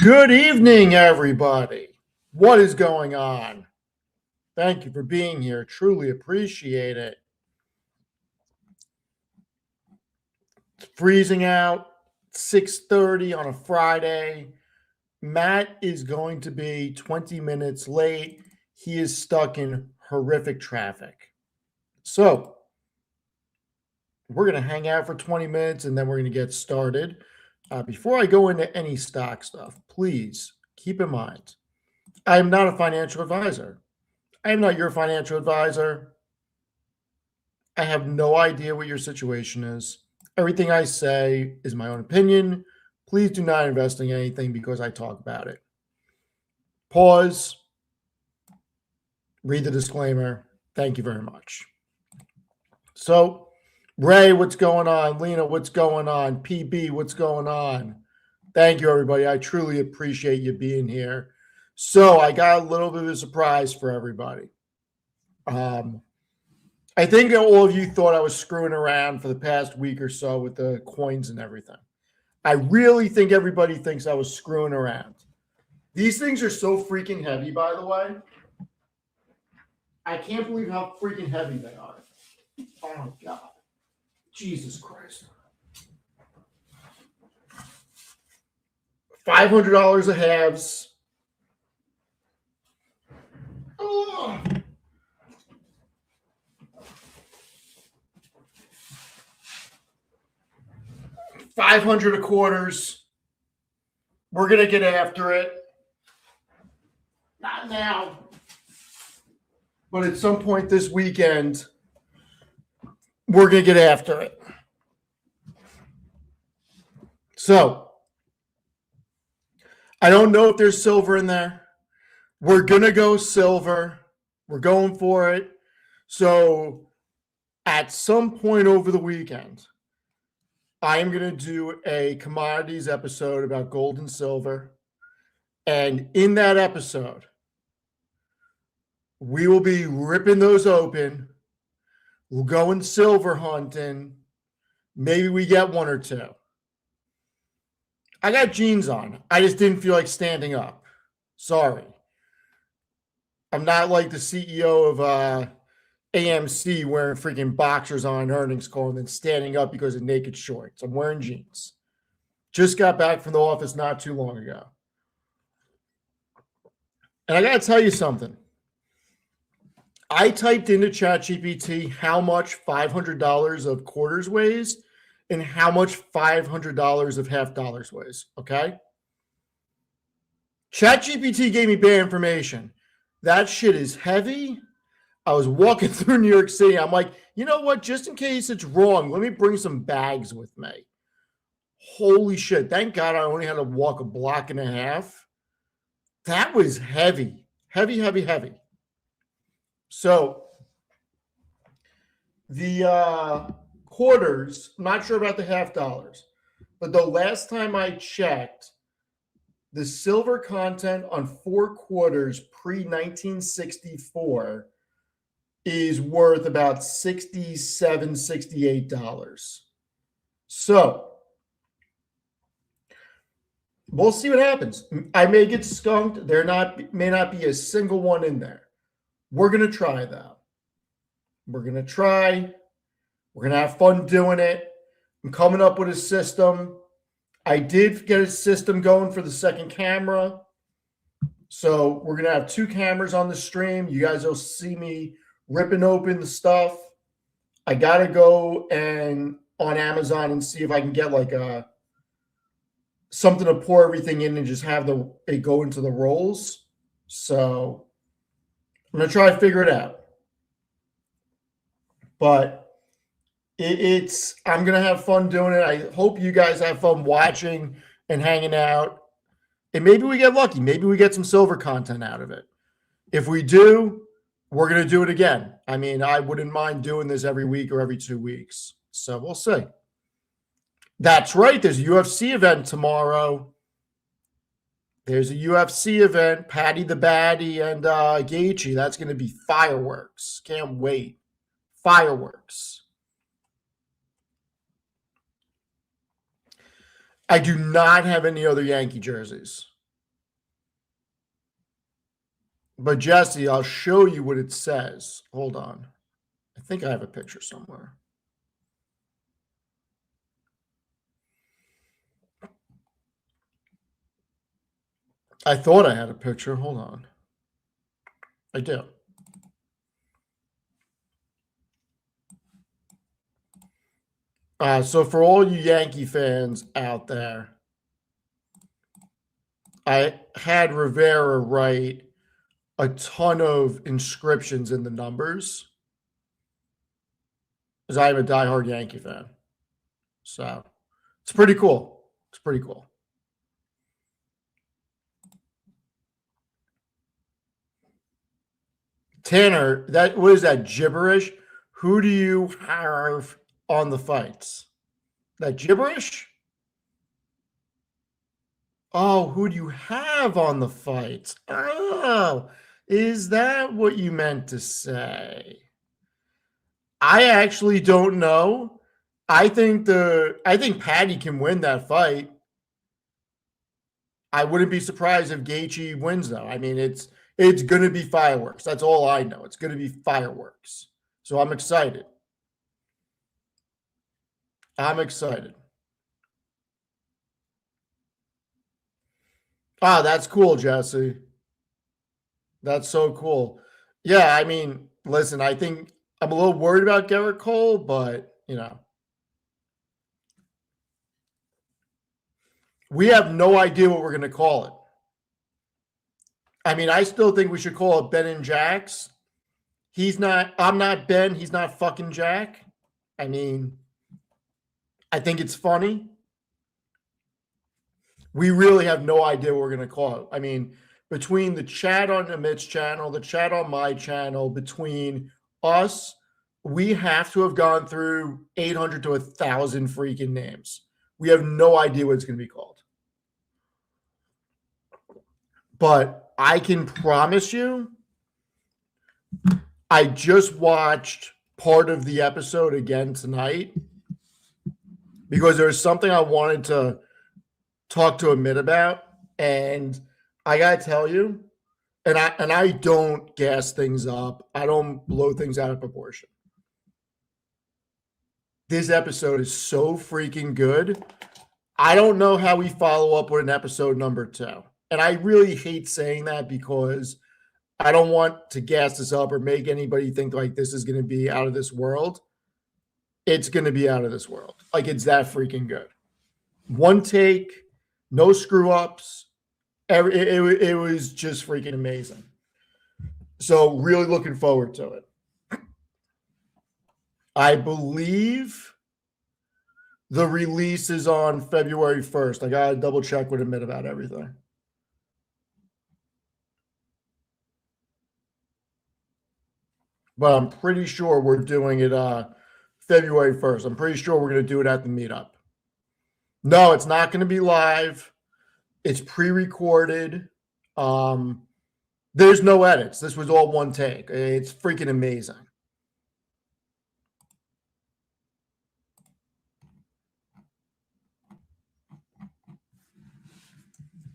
Good evening, everybody. What is going on? Thank you for being here. Truly appreciate it. It's freezing out, 6:30 on a Friday. Matt is going to be 20 minutes late. He is stuck in horrific traffic. So, we're going to hang out for 20 minutes and then we're going to get started. Before I go into any stock stuff, please keep in mind, I am not a financial advisor. I am not your financial advisor. I have no idea what your situation is. Everything I say is my own opinion. Please do not invest in anything because I talk about it. Pause. Read the disclaimer. Thank you very much. So, Ray, what's going on? Lena, what's going on? PB, what's going on? Thank you, everybody. I truly appreciate you being here. So, I got a little bit of a surprise for everybody. I think all of you thought I was screwing around for the past week or so with the coins and everything. I really think everybody thinks I was screwing around. These things are so freaking heavy, by the way. I can't believe how freaking heavy they are. Oh my God. Jesus Christ. $500 a halves. Oh. $500 a quarters. We're going to get after it. Not now. But at some point this weekend, we're going to get after it. So, I don't know if there's silver in there. We're going to go silver. We're going for it. So, at some point over the weekend, I am going to do a commodities episode about gold and silver. And in that episode, we will be ripping those open. We'll go in silver hunting. Maybe we get one or two. I got jeans on. I just didn't feel like standing up. Sorry. I'm not like the CEO of AMC wearing freaking boxers on an earnings call and then standing up because of naked shorts. I'm wearing jeans. Just got back from the office not too long ago. And I got to tell you something. I typed into ChatGPT how much $500 of quarters weighs and how much $500 of half dollars weighs, okay? ChatGPT gave me bad information. That shit is heavy. I was walking through New York City. I'm like, you know what? Just in case it's wrong, let me bring some bags with me. Holy shit. Thank God I only had to walk a block and a half. That was heavy. Heavy, heavy, heavy. So the quarters, I'm not sure about the half dollars, but the last time I checked, the silver content on 4 quarters pre-1964 is worth about $67, $68. So we'll see what happens. I may get skunked. May not be a single one in there. We're going to try, though. We're going to try. We're going to have fun doing it. I'm coming up with a system. I did get a system going for the second camera. So we're going to have 2 cameras on the stream. You guys will see me ripping open the stuff. I got to go and on Amazon and see if I can get like something to pour everything in and just have it go into the rolls. So I'm going to try to figure it out. But I'm going to have fun doing it. I hope you guys have fun watching and hanging out. And maybe we get lucky. Maybe we get some silver content out of it. If we do, we're going to do it again. I mean, I wouldn't mind doing this every week or every 2 weeks. So we'll see. That's right. There's a UFC event tomorrow. There's a UFC event. Patty the Baddie and Gaethje. That's going to be fireworks. Can't wait. Fireworks. I do not have any other Yankee jerseys. But Jesse, I'll show you what it says. Hold on. I think I have a picture somewhere. I thought I had a picture. Hold on. I do. So for all you Yankee fans out there, I had Rivera write a ton of inscriptions in the numbers because I'm a diehard Yankee fan. So it's pretty cool. It's pretty cool. Tanner, that what is that gibberish? Who do you have on the fights? That gibberish? Oh, who do you have on the fights? Oh, is that what you meant to say? I actually don't know. I think Patty can win that fight. I wouldn't be surprised if Gaethje wins though. I mean, it's going to be fireworks. That's all I know. It's going to be fireworks. So I'm excited. I'm excited. Ah, that's cool, Jesse. That's so cool. Yeah, I mean, listen, I think I'm a little worried about Garrett Cole, but we have no idea what we're going to call it. I mean, I still think we should call it Ben and Jax. I'm not Ben. He's not fucking Jack. I mean, I think it's funny. We really have no idea what we're going to call it. I mean, between the chat on Amit's channel, the chat on my channel, between us, we have to have gone through 800 to 1,000 freaking names. We have no idea what it's going to be called. But I can promise you, I just watched part of the episode again tonight because there was something I wanted to talk to Amit about, and I gotta tell you, and I don't gas things up. I don't blow things out of proportion. This episode is so freaking good. I don't know how we follow up with an episode number 2. And I really hate saying that because I don't want to gas this up or make anybody think like this is going to be out of this world. It's going to be out of this world. Like it's that freaking good. One take, no screw ups. It was just freaking amazing. So really looking forward to it. I believe the release is on February 1st. I got to double check with Amit about everything. But I'm pretty sure we're doing it February 1st. I'm pretty sure we're going to do it at the meetup. No, it's not going to be live. It's pre-recorded. There's no edits. This was all one take. It's freaking amazing.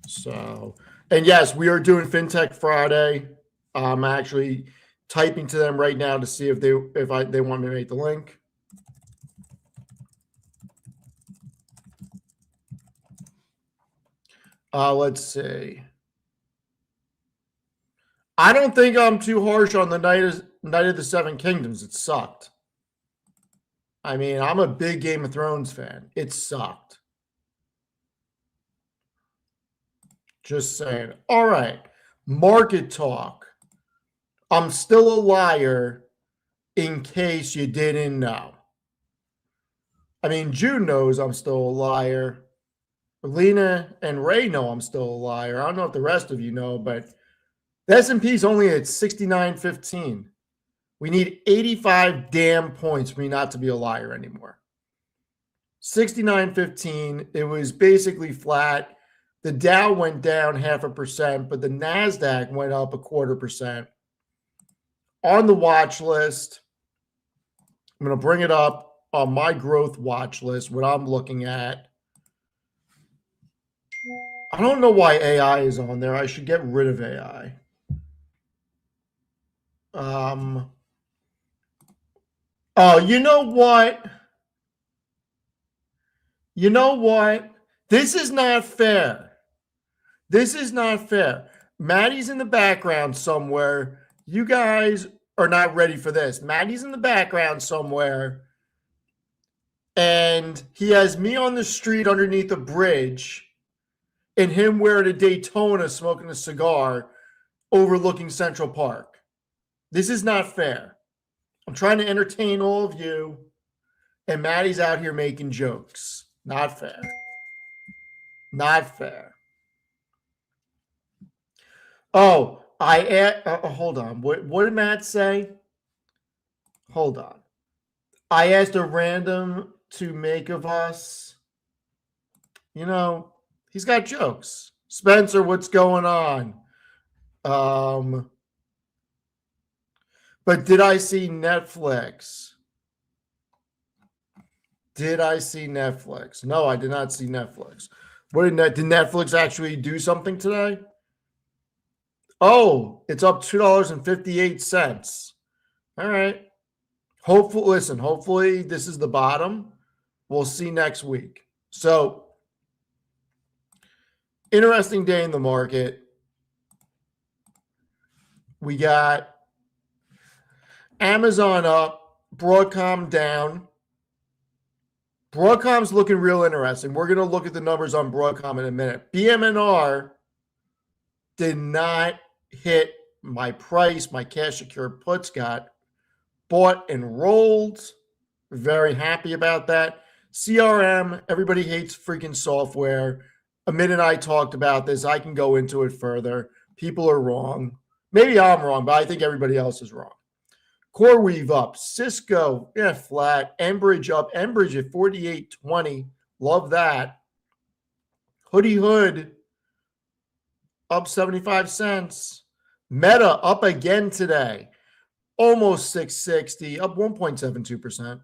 So, and yes, we are doing FinTech Friday. I'm actually typing to them right now to see if they want me to make the link. Let's see. I don't think I'm too harsh on the Night of the Seven Kingdoms. It sucked. I mean, I'm a big Game of Thrones fan. It sucked. Just saying. All right. Market talk. I'm still a liar in case you didn't know. I mean, June knows I'm still a liar. Lena and Ray know I'm still a liar. I don't know if the rest of you know, but the S&P's only at 69.15. We need 85 damn points for me not to be a liar anymore. 69.15. It was basically flat. The Dow went down 0.5%, but the NASDAQ went up 0.25%. On the watch list, I'm going to bring it up on my growth watch list, what I'm looking at. I don't know why AI is on there. I should get rid of AI. Oh, you know what? You know what? This is not fair. This is not fair. Maddie's in the background somewhere. You guys are not ready for this. Maddie's in the background somewhere. And he has me on the street underneath a bridge and him wearing a Daytona smoking a cigar overlooking Central Park. This is not fair. I'm trying to entertain all of you, and Maddie's out here making jokes. Not fair. Not fair. Oh, hold on. What did Matt say? Hold on. I asked a random to make of us. You know, he's got jokes. Spencer, what's going on? But did I see Netflix? Did I see Netflix? No, I did not see Netflix. Did Netflix actually do something today? Oh, it's up $2.58. All right. Hopefully this is the bottom. We'll see next week. So, interesting day in the market. We got Amazon up, Broadcom down. Broadcom's looking real interesting. We're going to look at the numbers on Broadcom in a minute. BMNR did not hit my price. My cash secured puts got bought and rolled. Very happy about that. CRM, everybody hates freaking software. Amit and I talked about this. I can go into it further. People are wrong. Maybe I'm wrong, but I think everybody else is wrong. CoreWeave up. Cisco, flat. Enbridge up. Enbridge at 48.20. Love that. Hoodie Hood up 75 cents. Meta up again today. Almost 660, up 1.72%.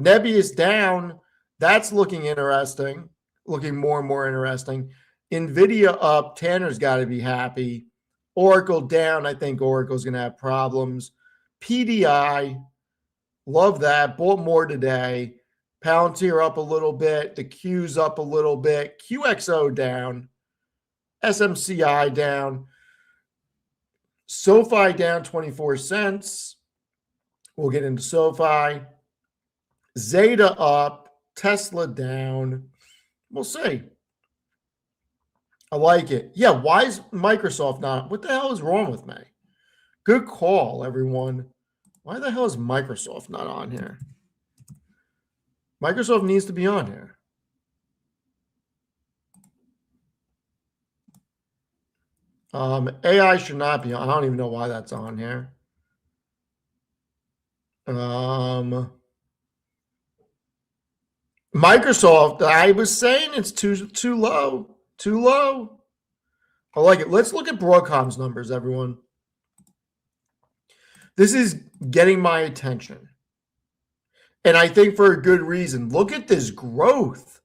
Nebius down. That's looking interesting. Looking more and more interesting. NVIDIA up. Tanner's got to be happy. Oracle down. I think Oracle's going to have problems. PDI, love that. Bought more today. Palantir up a little bit. The Q's up a little bit. QXO down. SMCI down. SoFi down 24 cents. We'll get into SoFi. Zeta up. Tesla down. We'll see. I like it. Yeah, why is Microsoft not? What the hell is wrong with me? Good call, everyone. Why the hell is Microsoft not on here? Microsoft needs to be on here. AI should not be on. I don't even know why that's on here. Microsoft, I was saying it's too low. Too low. I like it. Let's look at Broadcom's numbers, everyone. This is getting my attention. And I think for a good reason. Look at this growth.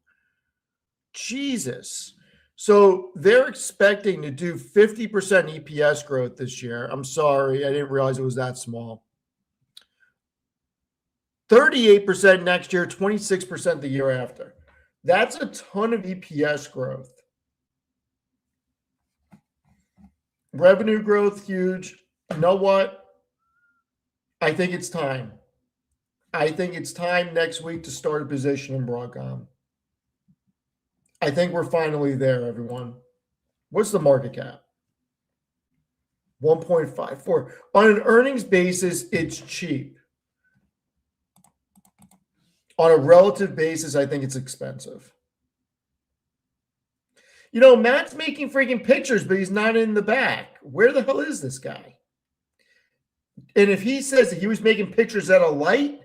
Jesus. So they're expecting to do 50% EPS growth this year. I'm sorry. I didn't realize it was that small. 38% next year, 26% the year after. That's a ton of EPS growth. Revenue growth, huge. You know what? I think it's time. I think it's time next week to start a position in Broadcom. I think we're finally there, everyone. What's the market cap? 1.54. On an earnings basis, it's cheap. On a relative basis, I think it's expensive. You know, Matt's making freaking pictures, but he's not in the back. Where the hell is this guy? And if he says that he was making pictures at a light,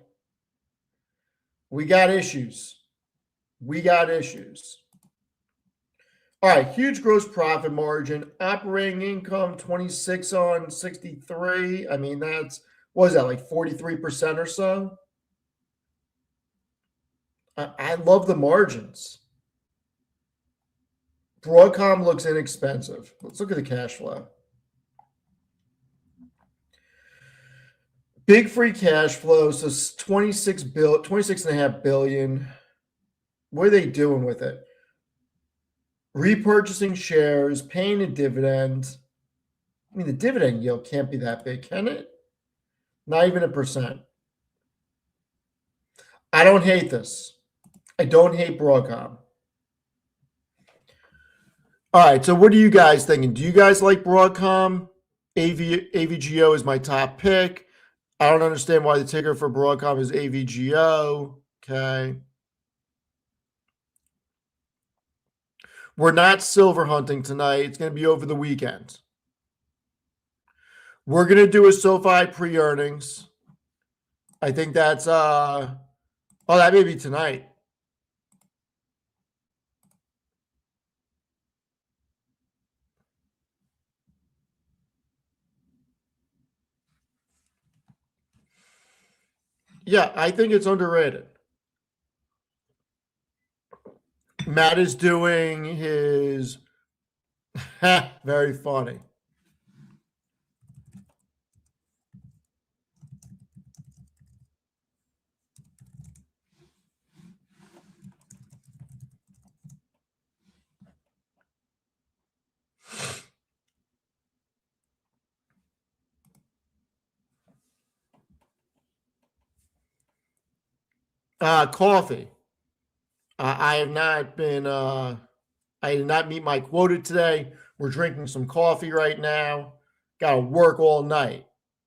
we got issues. We got issues. All right, huge gross profit margin, operating income 26 on 63. I mean, what is that, like 43% or so? I love the margins. Broadcom looks inexpensive. Let's look at the cash flow. Big free cash flow. So 26.5 billion. What are they doing with it? Repurchasing shares, paying a dividend. I mean, the dividend yield can't be that big, can it? Not even 1%. I don't hate this. I don't hate Broadcom. All right, so what are you guys thinking? Do you guys like Broadcom? AVGO is my top pick. I don't understand why the ticker for Broadcom is AVGO. Okay. We're not silver hunting tonight. It's going to be over the weekend. We're going to do a SoFi pre-earnings. I think that's that may be tonight. Yeah, I think it's underrated. Matt is doing his very funny. Coffee. I have not been. I did not meet my quota today. We're drinking some coffee right now. Got to work all night.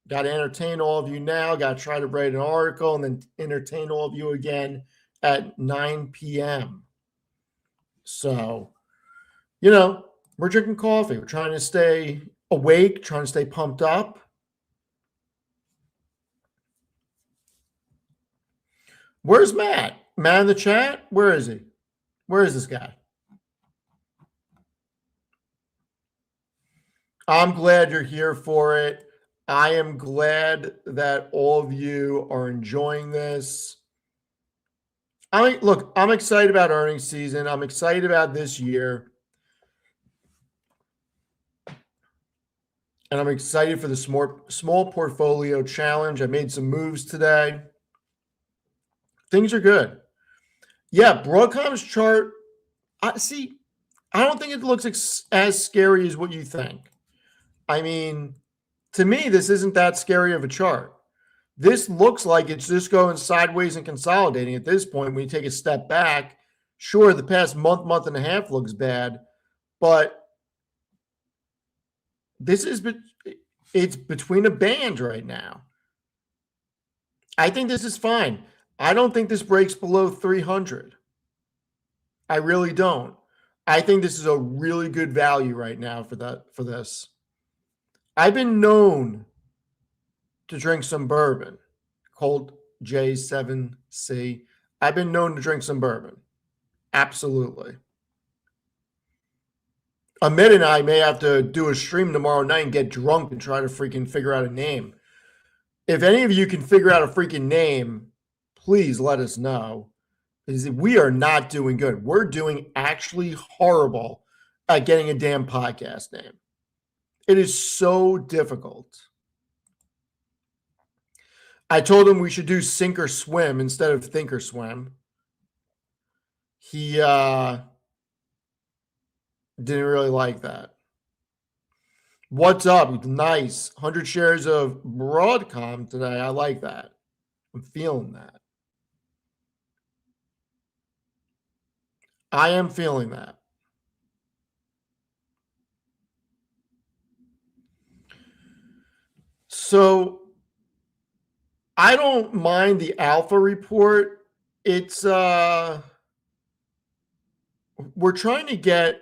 Got to entertain all of you now. Got to try to write an article and then entertain all of you again at 9 p.m. So, we're drinking coffee. We're trying to stay awake, trying to stay pumped up. Where's Matt? Matt in the chat? Where is he? Where is this guy? I'm glad you're here for it. I am glad that all of you are enjoying this. I'm excited about earnings season. I'm excited about this year. And I'm excited for the small portfolio challenge. I made some moves today. Things are good. Yeah, Broadcom's chart. I don't think it looks as scary as what you think. I mean, to me, this isn't that scary of a chart. This looks like it's just going sideways and consolidating at this point. When you take a step back, sure, the past month and a half looks bad, but it's between a band right now. I think this is fine. I don't think this breaks below 300. I really don't. I think this is a really good value right now for this. I've been known to drink some bourbon, Colt J7C. I've been known to drink some bourbon. Absolutely. Ahmed and I may have to do a stream tomorrow night and get drunk and try to freaking figure out a name. If any of you can figure out a freaking name, please let us know. Because we are not doing good. We're doing actually horrible at getting a damn podcast name. It is so difficult. I told him we should do sink or swim instead of think or swim. He didn't really like that. What's up? Nice. 100 shares of Broadcom today. I like that. I'm feeling that. I am feeling that. So I don't mind the alpha report. It's we're trying to get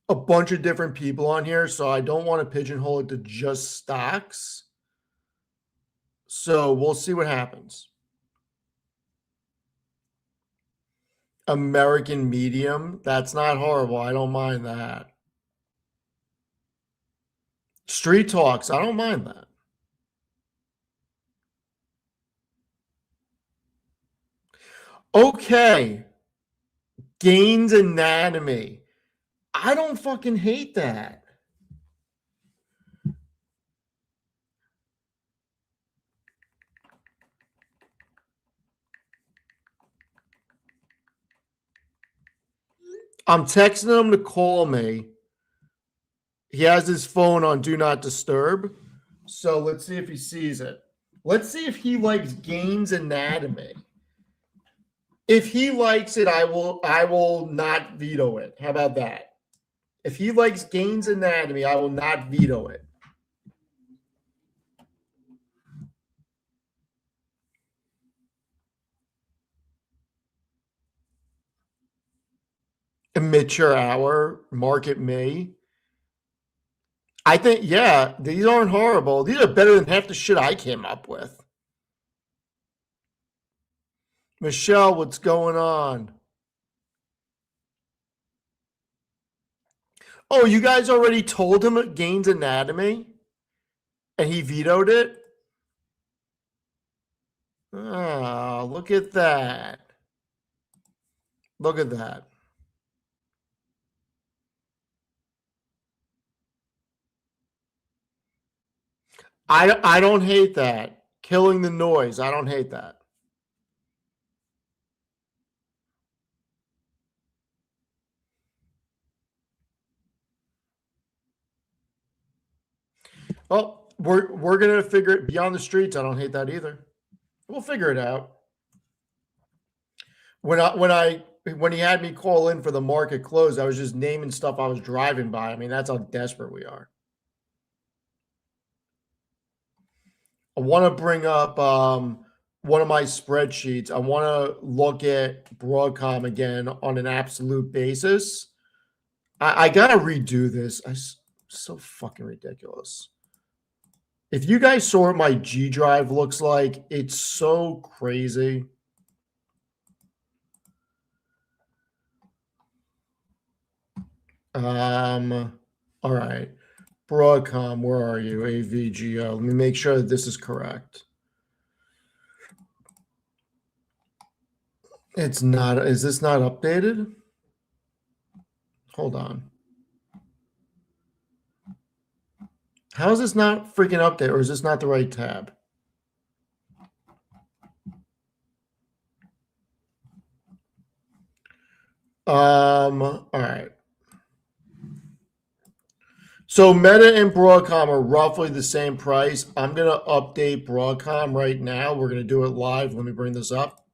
a bunch of different people on here, so I don't want to pigeonhole it to just stocks. So we'll see what happens. American Medium, that's not horrible. I don't mind that. Street Talks, I don't mind that. Okay. Gaines Anatomy. I don't fucking hate that. I'm texting him to call me. He has his phone on Do Not Disturb. So let's see if he sees it. Let's see if he likes Gaines Anatomy. If he likes it, I will not veto it. How about that? If he likes Gaines Anatomy, I will not veto it. Mature hour, market me. I think, yeah, these aren't horrible. These are better than half the shit I came up with. Michelle, what's going on? Oh, you guys already told him Gaines Anatomy? And he vetoed it? Oh, look at that. Look at that. I don't hate that. Killing the noise. I don't hate that. Well, we're gonna figure it beyond the streets. I don't hate that either. We'll figure it out. When he had me call in for the market close, I was just naming stuff I was driving by. I mean, that's how desperate we are. I want to bring up one of my spreadsheets. I want to look at Broadcom again on an absolute basis. I gotta redo this. So fucking ridiculous. If you guys saw what my G drive looks like, it's so crazy. All right. Broadcom, where are you? AVGO. Let me make sure that this is correct. It's not. Is this not updated? Hold on. How is this not freaking updated, or is this not the right tab? All right. So Meta and Broadcom are roughly the same price. I'm going to update Broadcom right now. We're going to do it live. Let me bring this up.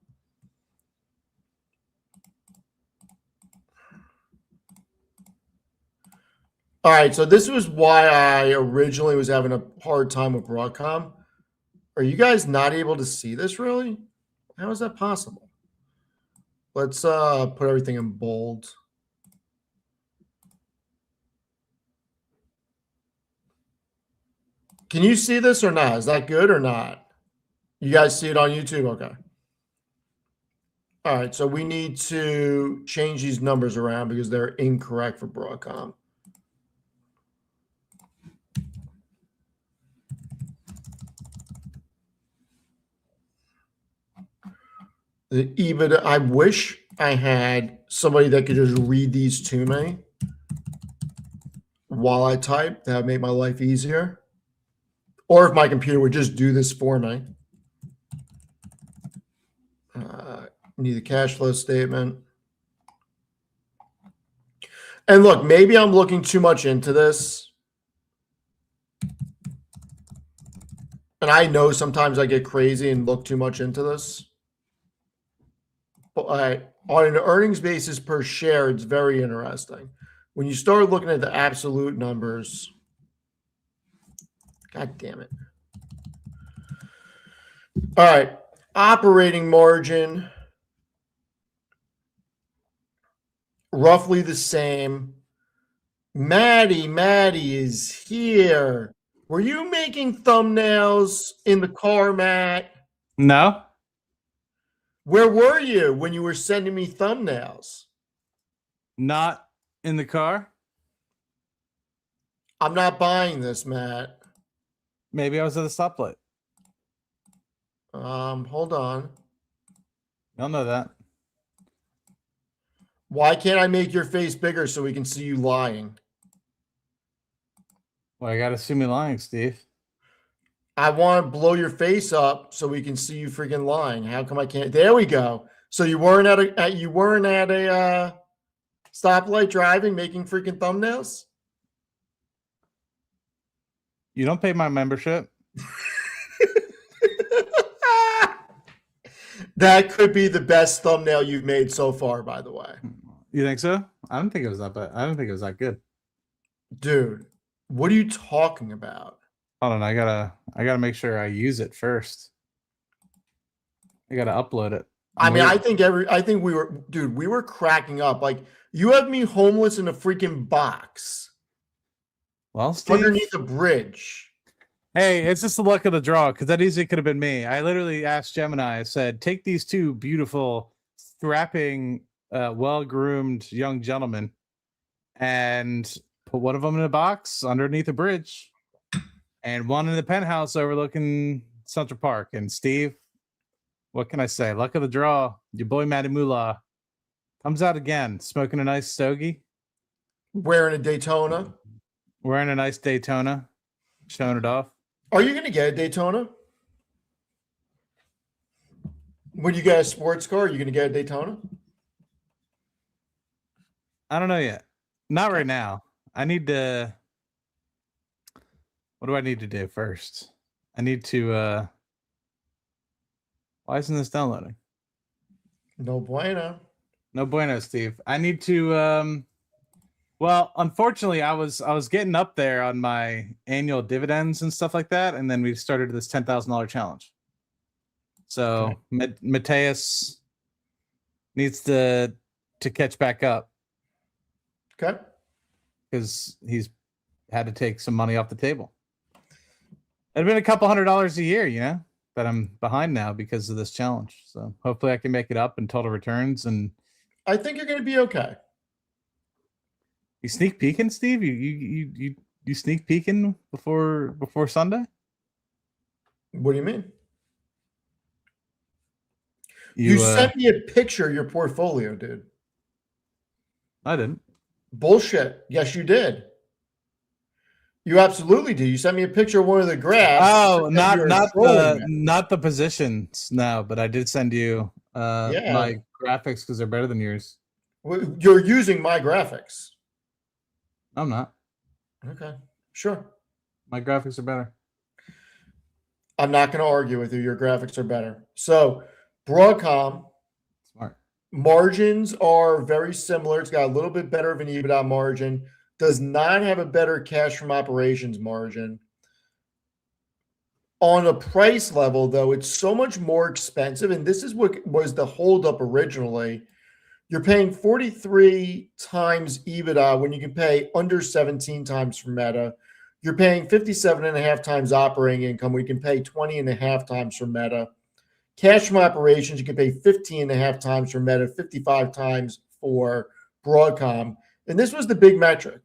All right, so this was why I originally was having a hard time with Broadcom. Are you guys not able to see this really? How is that possible? Let's put everything in bold. Can you see this or not? Is that good or not? You guys see it on YouTube? Okay. All right, so we need to change these numbers around because they're incorrect for Broadcom. The EBITDA, I wish I had somebody that could just read these to me while I type. That would make my life easier. Or if my computer would just do this for me. Need a cash flow statement. And look, maybe I'm looking too much into this. And I know sometimes I get crazy and look too much into this. But on an earnings basis per share, it's very interesting. When you start looking at the absolute numbers, God damn it. All right. Operating margin, roughly the same. Maddie is here. Were you making thumbnails in the car, Matt? No. Where were you when you were sending me thumbnails? Not in the car. I'm not buying this, Matt. Maybe I was at the stoplight. Hold on. Y'all know that. Why can't I make your face bigger so we can see you lying? Well, I gotta see me lying, Steve. I want to blow your face up so we can see you freaking lying. How come I can't? There we go. So you weren't at a Stoplight driving, making freaking thumbnails. You don't pay my membership. That could be the best thumbnail you've made so far, by the way. You think so? I don't think it was that bad. I don't think it was that good. Dude, what are you talking about? Hold on, I gotta make sure I use it first. I gotta upload it. I mean, I think we were cracking up. Like, you have me homeless in a freaking box. Well, Steve, underneath a bridge. Hey, it's just the luck of the draw, because that easily could have been me. I literally asked Gemini, I said, take these two beautiful, strapping, well-groomed young gentlemen and put one of them in a box underneath a bridge and one in the penthouse overlooking Central Park. And Steve, what can I say? Luck of the draw. Your boy Matty Moolah comes out again, smoking a nice stogie. Wearing a Daytona. Wearing a nice Daytona. Showing it off. Are you going to get a Daytona? When you get a sports car, are you going to get a Daytona? I don't know yet. Not right now. I need to... What do I need to do first? I need to... Why isn't this downloading? No bueno. No bueno, Steve. I need to... Well, unfortunately, I was getting up there on my annual dividends and stuff like that, and then we started this $10,000 challenge. So okay. Mateus needs to catch back up. Okay. Because he's had to take some money off the table. It'd been a couple $100 a year, you know, that I'm behind now because of this challenge. So hopefully I can make it up in total returns. And I think you're going to be okay. You sneak peeking, Steve? You sneak peeking before Sunday? What do you mean? You sent me a picture of your portfolio, dude. I didn't. Bullshit. Yes, you did. You absolutely did. You sent me a picture of one of the graphs. Oh, not the positions. No, but I did send you my graphics because they're better than yours. Well, you're using my graphics. I'm not. Okay, sure. My graphics are better. I'm not going to argue with you. Your graphics are better. So, Broadcom. Smart. Margins are very similar. It's got a little bit better of an EBITDA margin. Does not have a better cash from operations margin. On a price level, though, it's so much more expensive. And this is what was the holdup originally. You're paying 43 times EBITDA when you can pay under 17 times for Meta. You're paying 57.5 times operating income when you can pay 20.5 times for Meta. Cash from operations, you can pay 15.5 times for Meta, 55 times for Broadcom. And this was the big metric.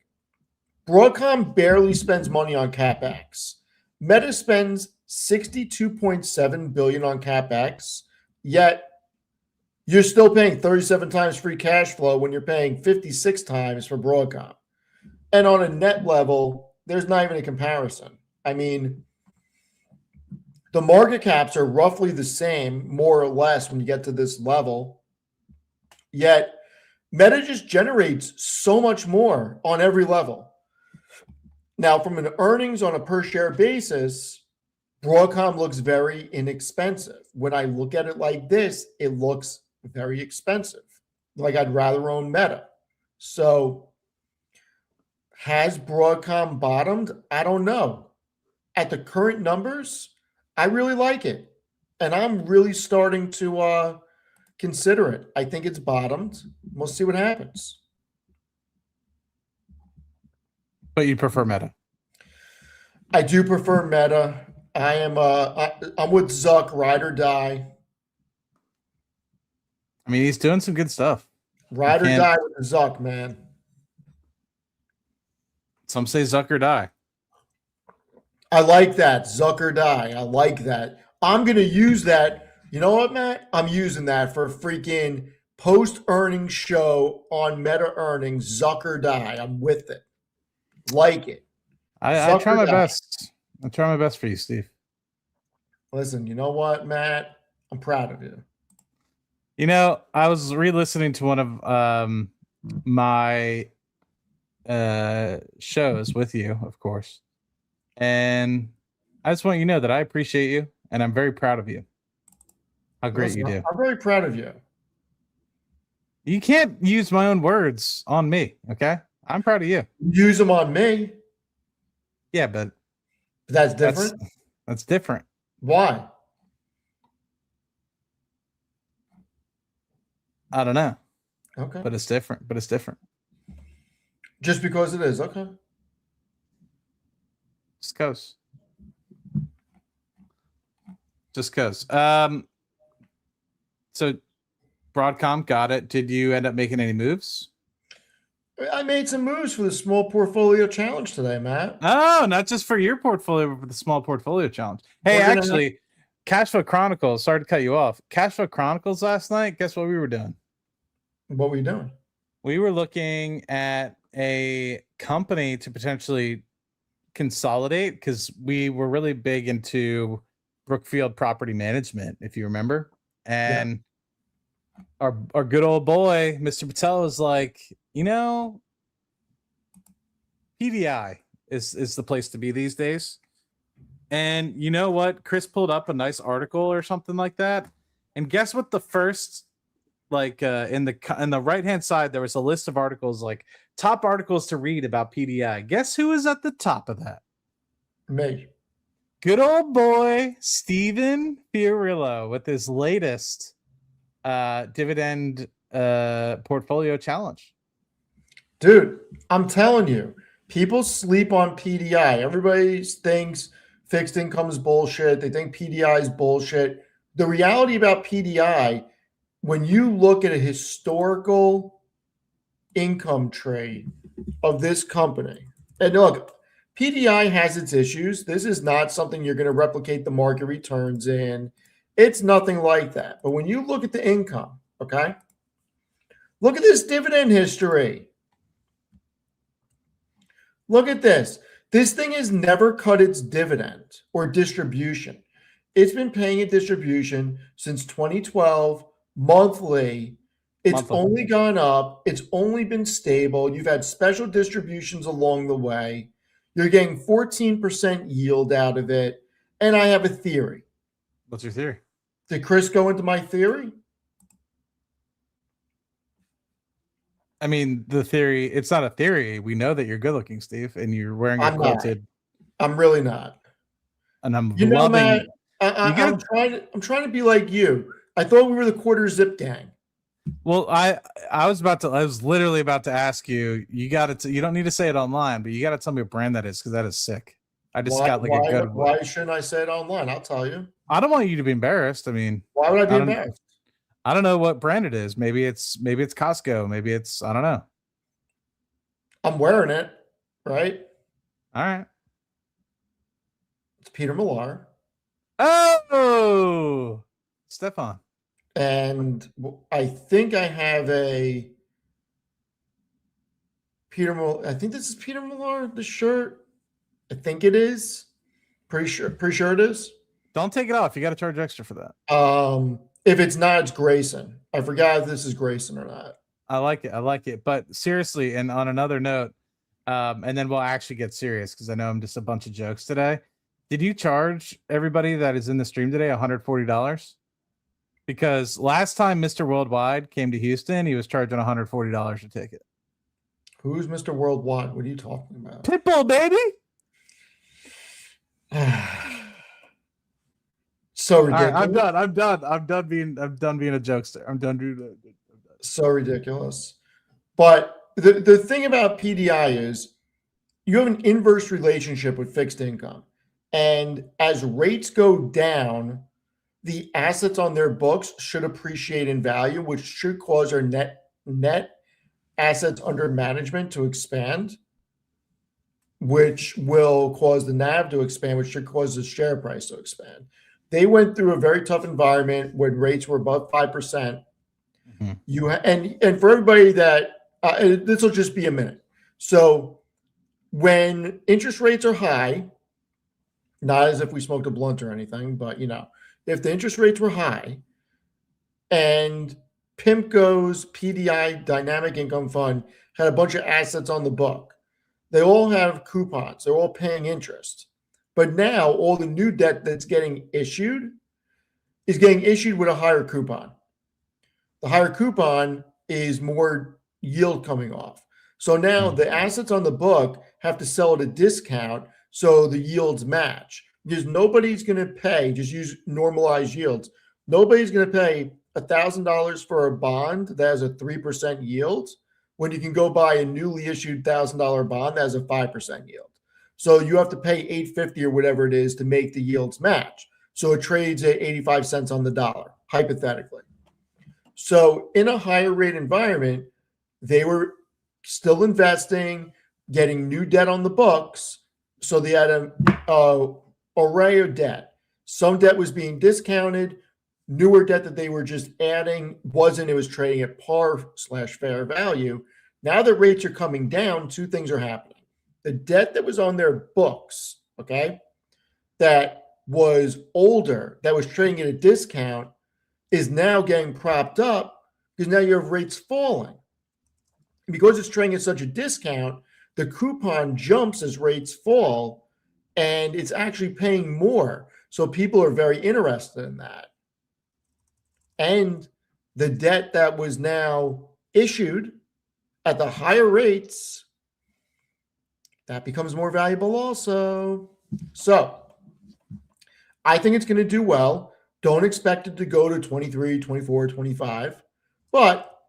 Broadcom barely spends money on CapEx. Meta spends $62.7 billion on CapEx, yet you're still paying 37 times free cash flow when you're paying 56 times for Broadcom. And on a net level, there's not even a comparison. I mean, the market caps are roughly the same, more or less, when you get to this level. Yet, Meta just generates so much more on every level. Now, from an earnings on a per-share basis, Broadcom looks very inexpensive. When I look at it like this, it looks very expensive. Like I'd rather own Meta. So has Broadcom bottomed? I don't know. At the current numbers, I really like it. And I'm really starting to consider it. I think it's bottomed. We'll see what happens. But you prefer Meta? I do prefer Meta. I'm with Zuck, ride or die. I mean, he's doing some good stuff. Ride or die with Zuck, man. Some say Zuck or die. I like that. Zuck or die. I like that. I'm going to use that. You know what, Matt? I'm using that for a freaking post-earnings show on Meta earnings. Zuck or die. I'm with it. Like it. I try my best. I try my best for you, Steve. Listen, you know what, Matt? I'm proud of you. You know, I was re-listening to one of my shows with you, of course. And I just want you to know that I appreciate you and I'm very proud of you. How great Listen, you do. I'm very proud of you. You can't use my own words on me, okay? I'm proud of you. Use them on me. Yeah, but That's different. that's different. Why? I don't know, Okay. but it's different. But it's different. Just because it is. Okay. Just cause. Just cause. So Broadcom got it. Did you end up making any moves? I made some moves for the small portfolio challenge today, Matt. Oh, not just for your portfolio, but for the small portfolio challenge. Hey, actually, Cashflow Chronicles, sorry to cut you off. Cashflow Chronicles last night, guess what we were doing? What were you doing? We were looking at a company to potentially consolidate because we were really big into Brookfield property management, if you remember. And our good old boy, Mr. Patel, was like, you know, PDI is the place to be these days. And you know what? Chris pulled up a nice article or something like that. And guess what? The first, like in the right hand side, there was a list of articles, like top articles to read about PDI. Guess who is at the top of that? Me. Good old boy Steven Fiorillo with his latest dividend portfolio challenge. Dude, I'm telling you, people sleep on PDI. Everybody thinks fixed income is bullshit. They think PDI is bullshit. The reality about PDI, when you look at a historical income trade of this company, and look, PDI has its issues. This is not something you're going to replicate the market returns in. It's nothing like that. But when you look at the income, okay, look at this dividend history. Look at this. This thing has never cut its dividend or distribution. It's been paying a distribution since 2012 monthly. It's only gone up. It's only been stable. You've had special distributions along the way. You're getting 14% yield out of it. And I have a theory. What's your theory? Did Chris go into my theory? I mean, the theory, it's not a theory. We know that you're good looking, Steve, and you're wearing a quilted. I'm really not. And I'm loving Matt, I'm trying to be like you. I thought we were the quarter zip gang. Well, I was literally about to ask you. You got to. You don't need to say it online, but you got to tell me what brand that is because that is sick. I just got like a good. Why shouldn't I say it online? I'll tell you. I don't want you to be embarrassed. I mean, why would I be embarrassed? I don't know what brand it is. Maybe it's Costco. Maybe it's I don't know. I'm wearing it, right? All right. It's Peter Millar. Oh, Stefan. And I think I have a Peter Millar. I think this is Peter Millar, the shirt. I think it is. Pretty sure it is. Don't take it off. You got to charge extra for that. If it's not, it's Grayson. I forgot if this is Grayson or not. I like it. But seriously, and on another note, and then we'll actually get serious because I know I'm just a bunch of jokes today. Did you charge everybody that is in the stream today $140? Because last time Mr. Worldwide came to Houston, he was charging $140 a ticket. Who's Mr. Worldwide? What are you talking about? Pitbull, baby. So ridiculous. Right, I'm done being a jokester. I'm done doing that. So ridiculous. But the thing about PDI is you have an inverse relationship with fixed income. And as rates go down, the assets on their books should appreciate in value, which should cause our net assets under management to expand, which will cause the NAV to expand, which should cause the share price to expand. They went through a very tough environment when rates were above 5%. Mm-hmm. And for everybody that this will just be a minute. So when interest rates are high, not as if we smoked a blunt or anything, but if the interest rates were high and PIMCO's PDI Dynamic Income Fund had a bunch of assets on the book. They all have coupons. They're all paying interest. But now all the new debt that's getting issued is getting issued with a higher coupon. The higher coupon is more yield coming off. So now the assets on the book have to sell at a discount so the yields match. Because nobody's going to pay, just use normalized yields. Nobody's going to pay $1,000 for a bond that has a 3% yield when you can go buy a newly issued $1,000 bond that has a 5% yield. So you have to pay $8.50 or whatever it is to make the yields match. So it trades at 85 cents on the dollar, hypothetically. So in a higher rate environment, they were still investing, getting new debt on the books. So they had an array of debt. Some debt was being discounted. Newer debt that they were just adding wasn't. It was trading at par/fair value. Now that rates are coming down, two things are happening. The debt that was on their books, okay, that was older, that was trading at a discount, is now getting propped up because now you have rates falling. Because it's trading at such a discount, the coupon jumps as rates fall, and it's actually paying more. So people are very interested in that. And the debt that was now issued at the higher rates, that becomes more valuable also. So I think it's going to do well. Don't expect it to go to 23, 24, 25. But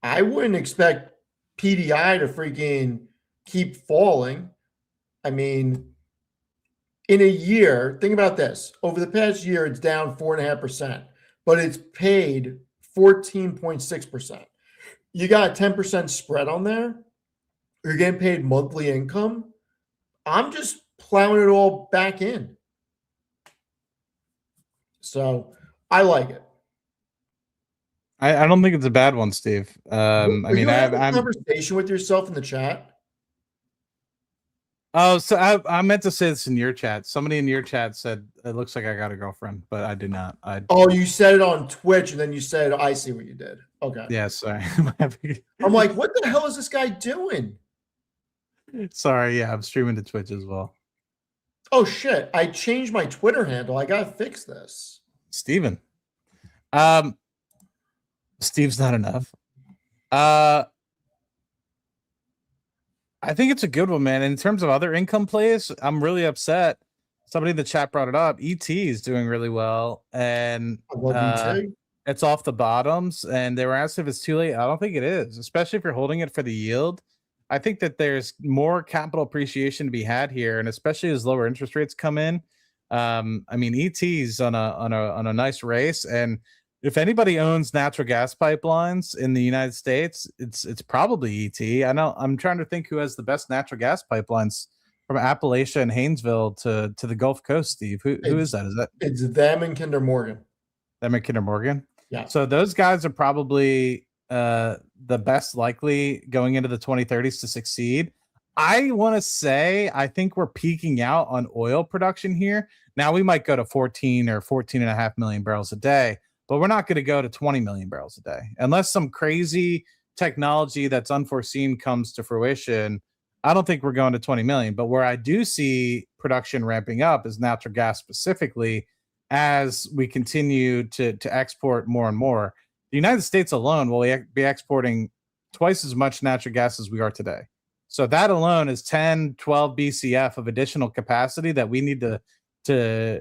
I wouldn't expect PDI to freaking keep falling. I mean, in a year, think about this. Over the past year, it's down 4.5%, but it's paid 14.6%. You got a 10% spread on there. You're getting paid monthly income. I'm just plowing it all back in. So I like it. I don't think it's a bad one, Steve. I Are mean, you having a I'm conversation with yourself in the chat? Oh, so I meant to say this in your chat. Somebody in your chat said it looks like I got a girlfriend, but I do not. Oh, you said it on Twitch, and then you said, "I see what you did." Okay. Yeah, sorry. I'm like, what the hell is this guy doing? Sorry, yeah, I'm streaming to Twitch as well. Oh shit! I changed my Twitter handle. I gotta fix this. Steven. Steve's not enough. I think it's a good one, man. In terms of other income plays, I'm really upset. Somebody in the chat brought it up. ET is doing really well, and I love ET. it's off the bottoms. And they were asked if it's too late. I don't think it is, especially if you're holding it for the yield. I think that there's more capital appreciation to be had here, and especially as lower interest rates come in. I mean, ET's on a nice race, and if anybody owns natural gas pipelines in the United States, it's probably ET. I know. I'm trying to think who has the best natural gas pipelines from Appalachia and Haynesville to the Gulf Coast. Steve, who is that? Is that It's them and Kinder Morgan. them and Kinder Morgan? Yeah. So those guys are probably the best likely going into the 2030s to succeed. I want to say I think we're peaking out on oil production here. Now we might go to 14 or 14 and a half million barrels a day, but we're not going to go to 20 million barrels a day unless some crazy technology that's unforeseen comes to fruition. I don't think we're going to 20 million, but where I do see production ramping up is natural gas specifically as we continue to export more and more. The United States alone will be exporting twice as much natural gas as we are today. So that alone is 10, 12 BCF of additional capacity that we need to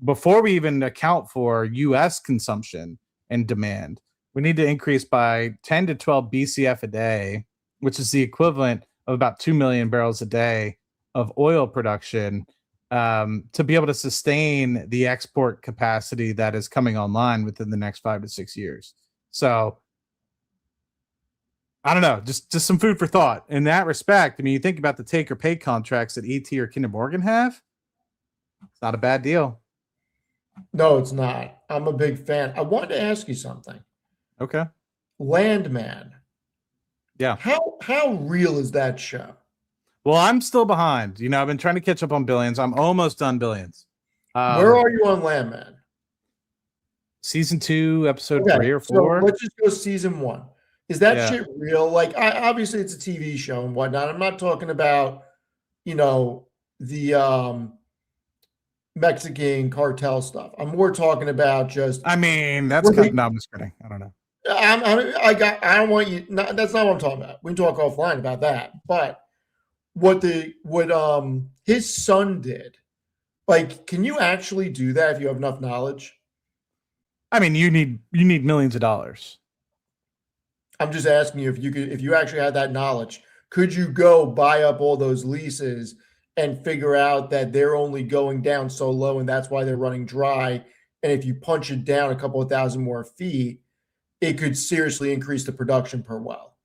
before we even account for US consumption and demand. We need to increase by 10 to 12 BCF a day, which is the equivalent of about 2 million barrels a day of oil production to be able to sustain the export capacity that is coming online within the next 5 to 6 years. So I don't know, just some food for thought in that respect. I mean, you think about the take or pay contracts that ET or Kinder Morgan have. It's not a bad deal. No, it's not. I'm a big fan. I wanted to ask you something. Okay. Landman. Yeah. How real is that show? Well, I'm still behind. You know, I've been trying to catch up on Billions. I'm almost done Billions. Where are you on Landman? season 2, episode Okay, 3 or so 4. let's just go season 1. Is that Yeah. shit real? Like, obviously it's a TV show and whatnot. I'm not talking about, the Mexican cartel stuff. I'm more talking about just. I mean, that's Well, kind of, no, I'm just kidding. I don't know. I don't want you. That's not what I'm talking about. We can talk offline about that. But what his son did, like, can you actually do that if you have enough knowledge? I mean, you need millions of dollars. I'm just asking you if you actually had that knowledge, could you go buy up all those leases and figure out that they're only going down so low and that's why they're running dry? And if you punch it down a couple of thousand more feet, it could seriously increase the production per well.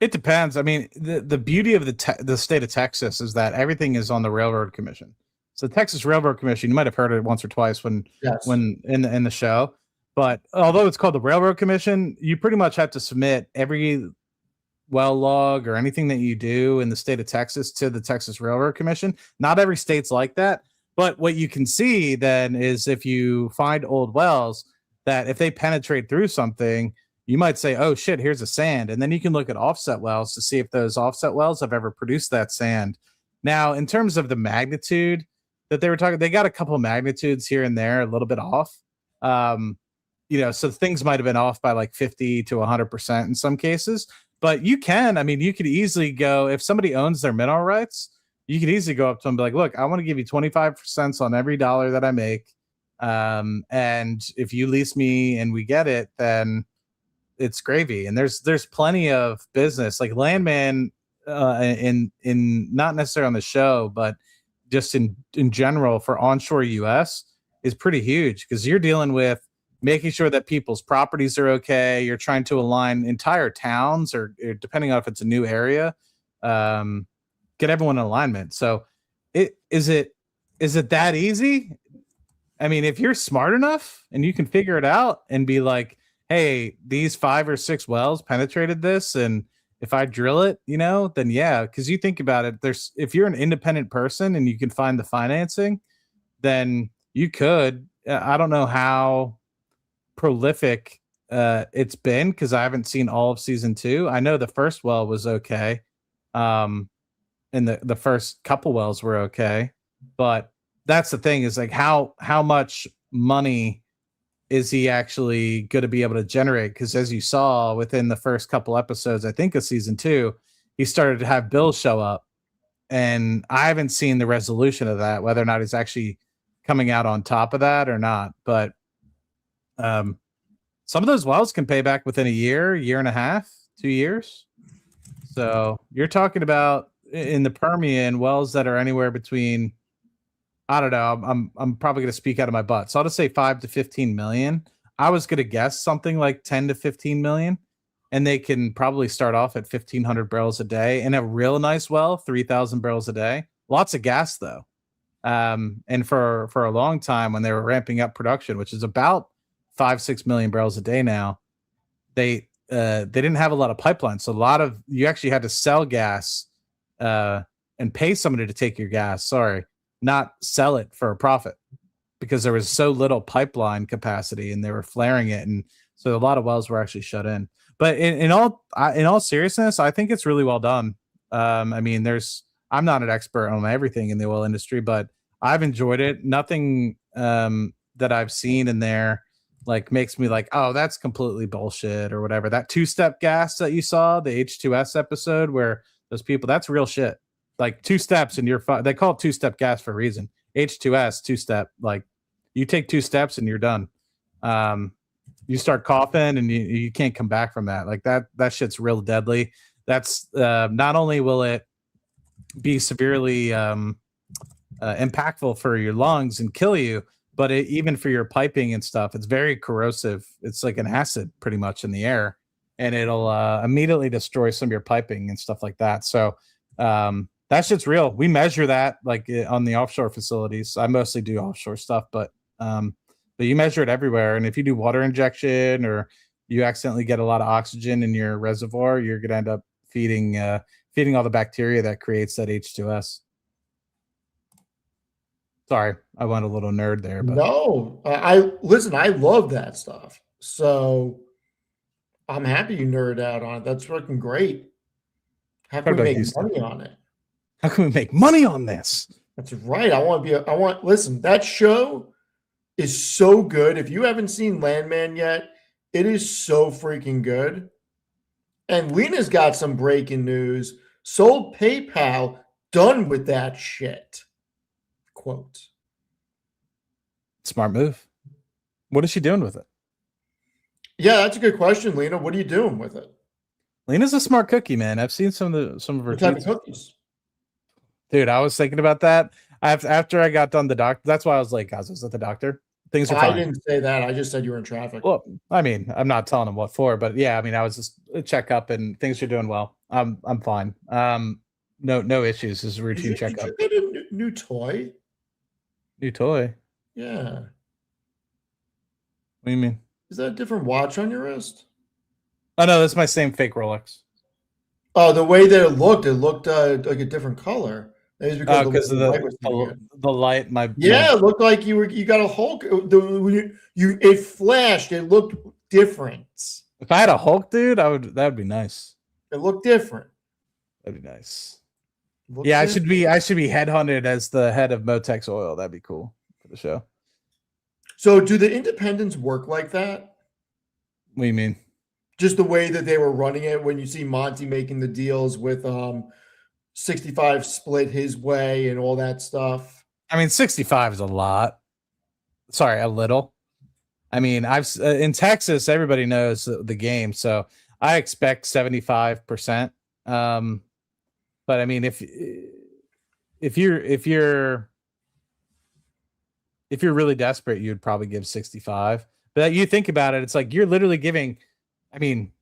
It depends. I mean, the beauty of the state of Texas is that everything is on the Railroad Commission. So the Texas Railroad Commission, you might have heard it once or twice when in the show. But although it's called the Railroad Commission, you pretty much have to submit every well log or anything that you do in the state of Texas to the Texas Railroad Commission. Not every state's like that. But what you can see then is if you find old wells, that if they penetrate through something, you might say, oh shit, here's a sand. And then you can look at offset wells to see if those offset wells have ever produced that sand. Now, in terms of the magnitude that they were talking, they got a couple of magnitudes here and there, a little bit off. So things might have been off by like 50 to 100% in some cases. But you could easily go, if somebody owns their mineral rights, you could easily go up to them and be like, look, I want to give you 25% on every dollar that I make. And if you lease me and we get it, then it's gravy. And there's plenty of business, like Landman, in not necessarily on the show, but just in general for onshore US is pretty huge, because you're dealing with making sure that people's properties are okay. You're trying to align entire towns, or depending on if it's a new area, get everyone in alignment. So is it that easy? I mean, if you're smart enough and you can figure it out and be like, hey, these 5 or 6 wells penetrated this, and if I drill it, then yeah, because you think about it, if you're an independent person and you can find the financing, then you could. I don't know how prolific it's been, because I haven't seen all of season 2. I know the first well was okay, and the first couple wells were okay, but that's the thing, is like how much money is he actually going to be able to generate? Because as you saw within the first couple episodes, I think of season 2, he started to have bills show up, and I haven't seen the resolution of that, whether or not he's actually coming out on top of that or not. But some of those wells can pay back within a year and a half, 2 years. So you're talking about in the Permian wells that are anywhere between, I don't know, I'm probably going to speak out of my butt. So I'll just say 5 to 15 million. I was going to guess something like 10 to 15 million. And they can probably start off at 1,500 barrels a day, and a real nice well, 3,000 barrels a day. Lots of gas though. And for a long time, when they were ramping up production, which is about 5-6 million barrels a day now, they didn't have a lot of pipelines. So you actually had to sell gas and pay somebody to take your gas. Sorry. Not sell it for a profit, because there was so little pipeline capacity and they were flaring it, and so a lot of wells were actually shut in. But in all seriousness, I think it's really well done. I'm not an expert on everything in the oil industry, but I've enjoyed it. Nothing that I've seen in there like makes me like, oh, that's completely bullshit or whatever. That 2-step gas that you saw, the H2S episode, where those people, that's real shit. Like 2 steps and you're fine. They call it 2-step gas for a reason. H2S, 2-step. Like you take 2 steps and you're done. You start coughing and you can't come back from that. Like that shit's real deadly. That's not only will it be severely impactful for your lungs and kill you, but even for your piping and stuff, it's very corrosive. It's like an acid pretty much in the air, and it'll immediately destroy some of your piping and stuff like that. So that shit's real. We measure that like on the offshore facilities. I mostly do offshore stuff, but you measure it everywhere. And if you do water injection or you accidentally get a lot of oxygen in your reservoir, you're going to end up feeding all the bacteria that creates that H2S. Sorry, I went a little nerd there, but No, I listen. I love that stuff, so I'm happy you nerd out on it. That's fucking great. How what can we about make you, Steve? money on it? How can we make money on this? That's right. I want to be. I want. Listen, that show is so good. If you haven't seen Landman yet, it is so freaking good. And Lena's got some breaking news. Sold PayPal. Done with that shit. Quote. Smart move. What is she doing with it? Yeah, that's a good question, Lena. What are you doing with it? Lena's a smart cookie, man. I've seen some of her What type of tweets. cookies? Dude, I was thinking about that. After I got done the doctor, that's why I was like, guys, I was at the doctor. Things are I fine. didn't say that. I just said you were in traffic. Well, I mean, I'm not telling them what for, but yeah, I mean, I was just a checkup and things are doing well. I'm fine. No issues. This is a routine Did checkup. you get a new toy? New toy. Yeah. What do you mean? Is that a different watch on your wrist? Oh no, that's my same fake Rolex. Oh, the way that it looked like a different color. Maybe it's because the way Because of the light was hitting it. the light. Yeah, it looked like you got a Hulk. It flashed. It looked different. If I had a Hulk, dude, that'd be nice. It looked different. That'd be nice. Looked Yeah, different. I should be headhunted as the head of Motex Oil. That'd be cool for the show. So, do the independents work like that? What do you mean? Just the way that they were running it when you see Monty making the deals with 65 split his way and all that stuff. I mean, 65 is a lot. Sorry, a little. I mean, I've in Texas, everybody knows the game, so I expect 75%. But I mean, if you're really desperate, you'd probably give 65. But you think about it, it's like you're literally giving. I mean,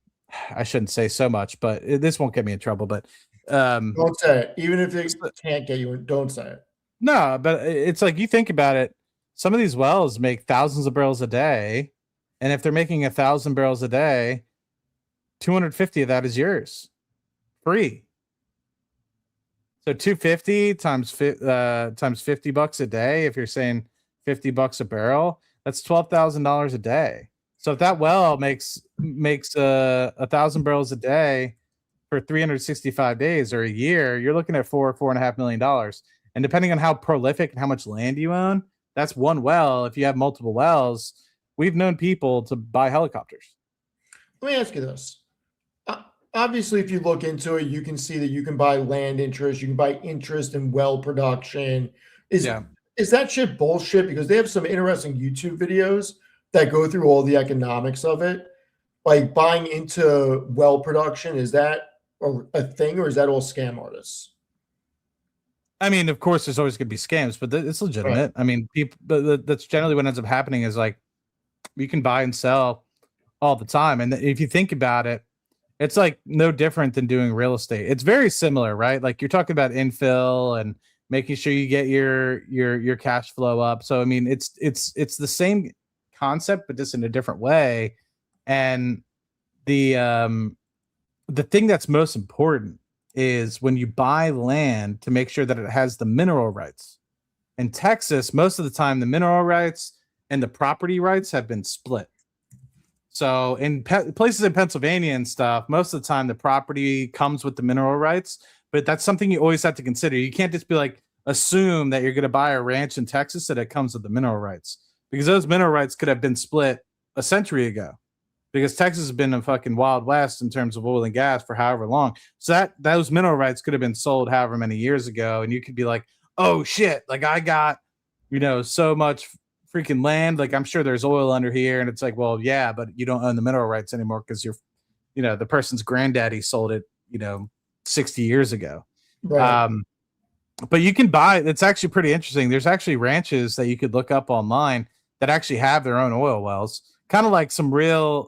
I shouldn't say so much, but this won't get me in trouble. But Don't say it. Even if they can't get you in, don't say it. no, but it's like you think about it. Some of these wells make thousands of barrels a day, and if they're making 1,000 barrels a day, 250 of that is yours, free. So 250 times $50 a day. If you're saying $50 a barrel, that's $12,000 a day. So if that well makes 1,000 barrels a day for 365 days or a year, you're looking at $4.5 million. And depending on how prolific and how much land you own, that's one well. If you have multiple wells, we've known people to buy helicopters. Let me ask you this. Obviously, if you look into it, you can see that you can buy land interest, you can buy interest in well production. Is that shit bullshit? Because they have some interesting YouTube videos that go through all the economics of it. Like buying into well production, is that a thing or is that all scam artists? I mean, of course, there's always going to be scams, but it's legitimate. Right. I mean, people, but that's generally what ends up happening is like you can buy and sell all the time. And if you think about it, it's like no different than doing real estate. It's very similar, right? Like you're talking about infill and making sure you get your cash flow up. So I mean, it's the same concept, but just in a different way. And the thing that's most important is when you buy land to make sure that it has the mineral rights. In Texas, most of the time, the mineral rights and the property rights have been split. So in places in Pennsylvania and stuff, most of the time the property comes with the mineral rights, but that's something you always have to consider. You can't just be like, assume that you're going to buy a ranch in Texas that it comes with the mineral rights, because those mineral rights could have been split a century ago, because Texas has been a fucking Wild West in terms of oil and gas for however long. So that those mineral rights could have been sold however many years ago. And you could be like, oh shit, like I got, so much freaking land, like I'm sure there's oil under here, and it's like, well, yeah, but you don't own the mineral rights anymore because you're, the person's granddaddy sold it, 60 years ago. Right. But you can buy. It's actually pretty interesting. There's actually ranches that you could look up online that actually have their own oil wells, kind of like some real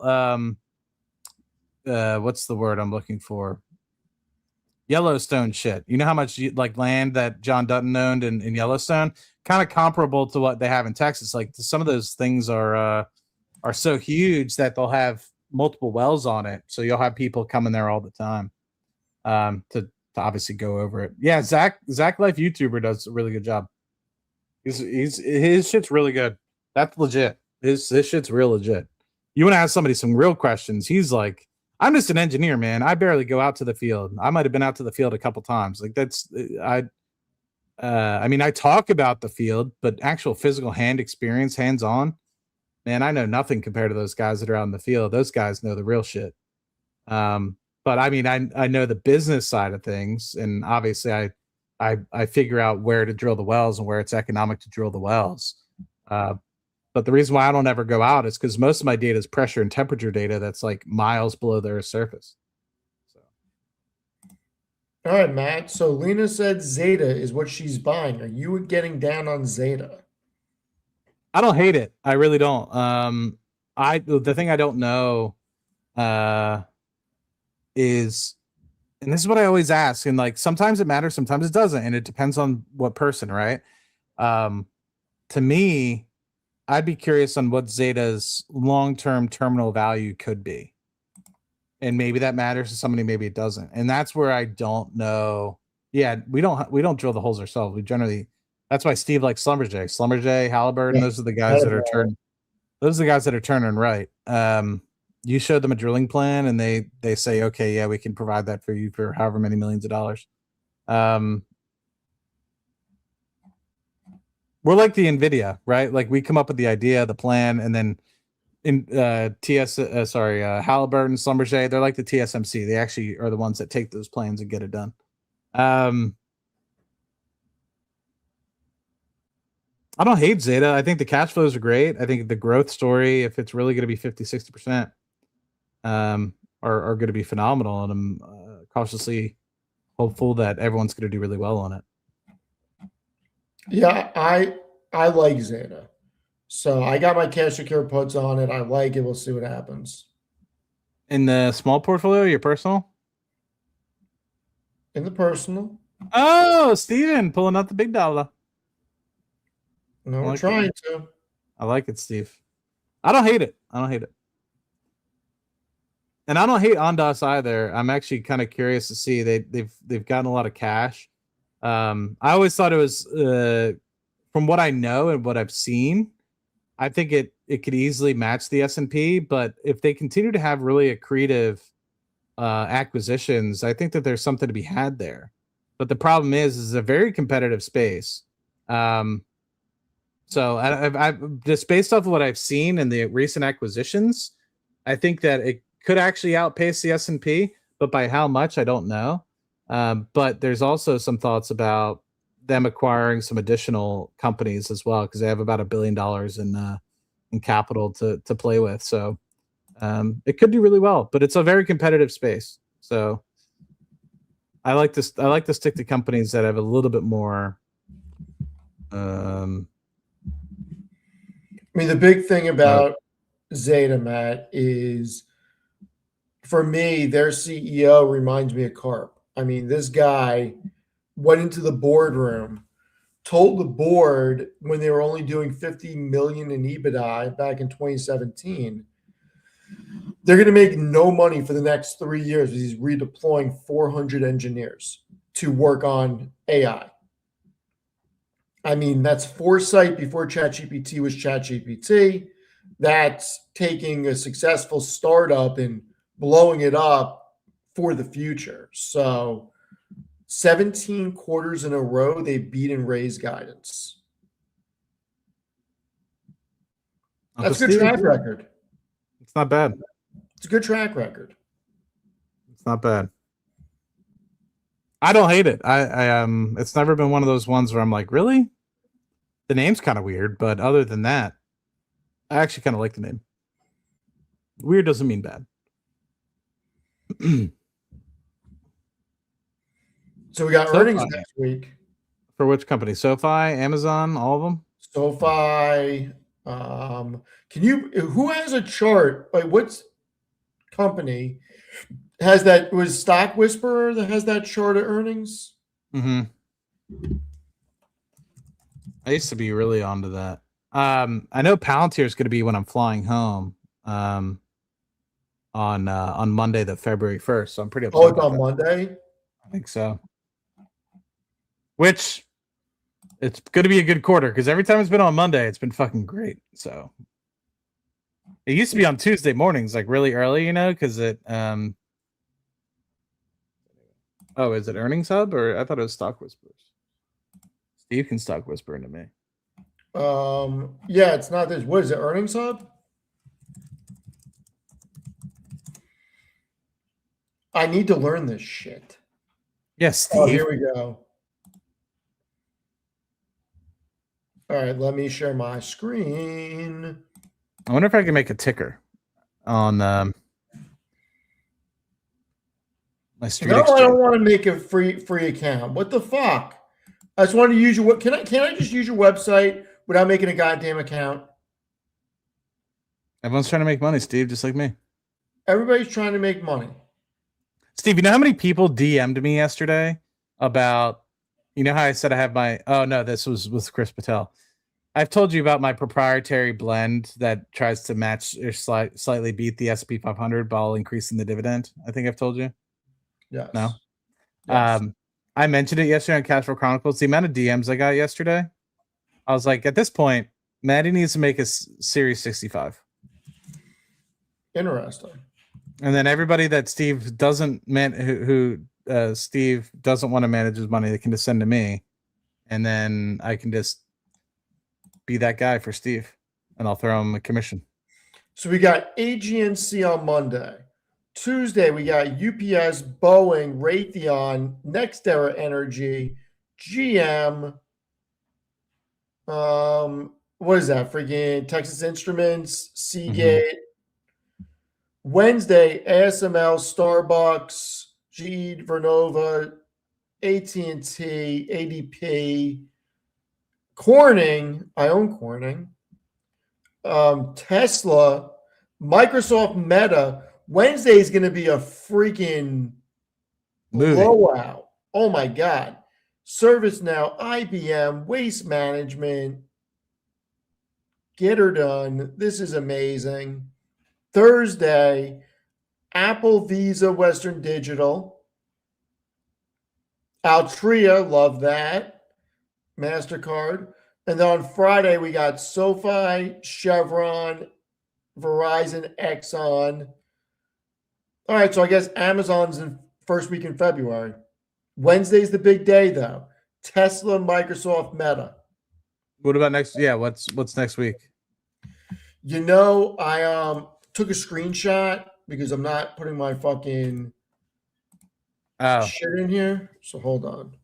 what's the word I'm looking for? Yellowstone shit. You know how much like land that John Dutton owned in Yellowstone? Kind of comparable to what they have in Texas. Like some of those things are so huge that they'll have multiple wells on it. So you'll have people coming there all the time to obviously go over it. Yeah, Zach Life YouTuber does a really good job. His shit's really good. That's legit. This shit's real legit. You want to ask somebody some real questions? He's like, I'm just an engineer, man. I barely go out to the field. I might have been out to the field a couple times. Like that's I mean, I talk about the field, but actual physical hand experience, hands on, man, I know nothing compared to those guys that are out in the field. Those guys know the real shit. But I mean, I know the business side of things, and obviously I figure out where to drill the wells and where it's economic to drill the wells. But the reason why I don't ever go out is because most of my data is pressure and temperature data that's like miles below the Earth's surface. So. All right, Matt. So Lena said Zeta is what she's buying. Are you getting down on Zeta? I don't hate it. I really don't. The thing I don't know is, and this is what I always ask, and like sometimes it matters, sometimes it doesn't, and it depends on what person, right? To me, I'd be curious on what Zeta's long-term terminal value could be. And maybe that matters to somebody, maybe it doesn't. And that's where I don't know. Yeah, we don't drill the holes ourselves. We generally, that's why Steve likes Schlumberger, Halliburton, those are the guys that are turning. Those are the guys that are turning right. You showed them a drilling plan and they say, okay, yeah, we can provide that for you for however many millions of dollars. We're like the NVIDIA, right? Like we come up with the idea, the plan, and then in Halliburton, Schlumberger, they're like the TSMC. They actually are the ones that take those plans and get it done. I don't hate Zeta. I think the cash flows are great. I think the growth story, if it's really going to be 50, 60%, are going to be phenomenal. And I'm cautiously hopeful that everyone's going to do really well on it. Yeah, I like Zeta. So I got my cash secure puts on it. I like it. We'll see what happens. In the small portfolio, your personal? In the personal. Oh, Steven, pulling out the big dollar. No, we're trying to. I like it, Steve. I don't hate it. And I don't hate Ondas either. I'm actually kind of curious to see they've gotten a lot of cash. I always thought it was from what I know and what I've seen, I think it could easily match the S&P, but if they continue to have really accretive acquisitions, I think that there's something to be had there. But the problem is a very competitive space. So I just based off of what I've seen in the recent acquisitions, I think that it could actually outpace the S&P, but by how much, I don't know. But there's also some thoughts about them acquiring some additional companies as well, because they have about $1 billion in capital to play with. So it could do really well, but it's a very competitive space. So I like to stick to companies that have a little bit more. I mean, the big thing about Zeta, Matt, is for me, their CEO reminds me of Carp. I mean, this guy went into the boardroom, told the board when they were only doing 50 million in EBITDA back in 2017, they're going to make no money for the next 3 years. He's redeploying 400 engineers to work on AI. I mean, that's foresight before ChatGPT was ChatGPT. That's taking a successful startup and blowing it up for the future. So 17 quarters in a row, they beat and raised guidance. That's a good track record. It's not bad. It's a good track record. It's not bad. I don't hate it. I it's never been one of those ones where I'm like, really? The name's kind of weird, but other than that, I actually kind of like the name. Weird doesn't mean bad. So we got earnings next week. For which company? SoFi, Amazon, all of them? SoFi. Who has a chart? Like, what's company has that? Was Stock Whisperer that has that chart of earnings? Mm-hmm. I used to be really onto that. I know Palantir is going to be when I'm flying home on Monday, the February 1st. So I'm pretty upset. Oh, it's on Monday? I think so. Which It's going to be a good quarter because every time it's been on Monday, it's been fucking great. So it used to be on Tuesday mornings, like really early, because it. Oh, is it Earnings Hub or I thought it was Stock Whispers? Steve can Stock Whisper into me. Yeah, it's not this. What is it? Earnings Hub? I need to learn this shit. Yes, Steve. Oh, here we go. All right, let me share my screen. I wonder if I can make a ticker on my street No, exchange. I don't want to make a free account. What the fuck? I just want to use your what? Can I just use your website without making a goddamn account? Everyone's trying to make money, Steve, just like me. Everybody's trying to make money. Steve, you know how many people DM'd me yesterday about, how I said I have my, oh no, this was with Chris Patel. I've told you about my proprietary blend that tries to match or slightly beat the S&P 500 while increasing the dividend. I think I've told you. Yes. No. Yes. I mentioned it yesterday on Cashflow Chronicles. The amount of DMs I got yesterday, I was like, at this point, Maddie needs to make a Series 65. Interesting. And then everybody that Steve doesn't Steve doesn't want to manage his money, they can just send to me, and then I can just be that guy for Steve, and I'll throw him a commission. So we got AGNC on Monday. Tuesday, we got UPS, Boeing, Raytheon, NextEra Energy, GM. What is that? Freaking Texas Instruments, Seagate. Wednesday, ASML, Starbucks, GE Vernova, AT&T, ADP, Corning. I own Corning. Tesla, Microsoft, Meta. Wednesday is going to be a freaking blowout. Oh my God. ServiceNow, IBM, Waste Management. Get her done. This is amazing. Thursday, Apple, Visa, Western Digital. Altria, love that. MasterCard. And then on Friday, we got SoFi, Chevron, Verizon, Exxon. All right, so I guess Amazon's in first week in February. Wednesday's the big day, though. Tesla, Microsoft, Meta. What about next? Yeah, what's next week? I took a screenshot because I'm not putting my fucking shit in here. So hold on.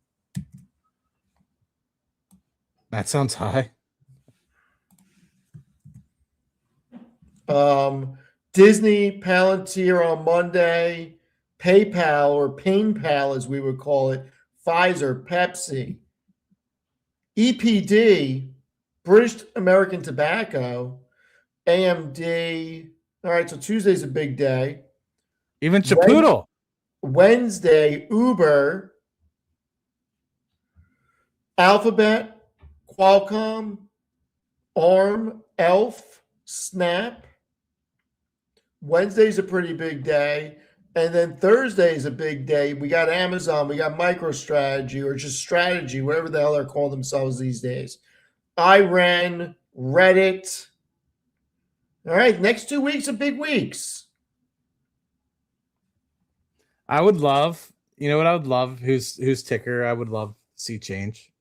That sounds high. Disney, Palantir on Monday, PayPal or PayPal as we would call it, Pfizer, Pepsi, EPD, British American Tobacco, AMD. All right, so Tuesday's a big day. Even Chipotle. Wednesday, Uber, Alphabet, Qualcomm, ARM, Elf, Snap. Wednesday's a pretty big day. And then Thursday's a big day. We got Amazon, we got MicroStrategy or just Strategy, whatever the hell they're calling themselves these days. IREN, Reddit. All right, next 2 weeks are big weeks. I would love, you know what I would love? Who's ticker I would love to see change?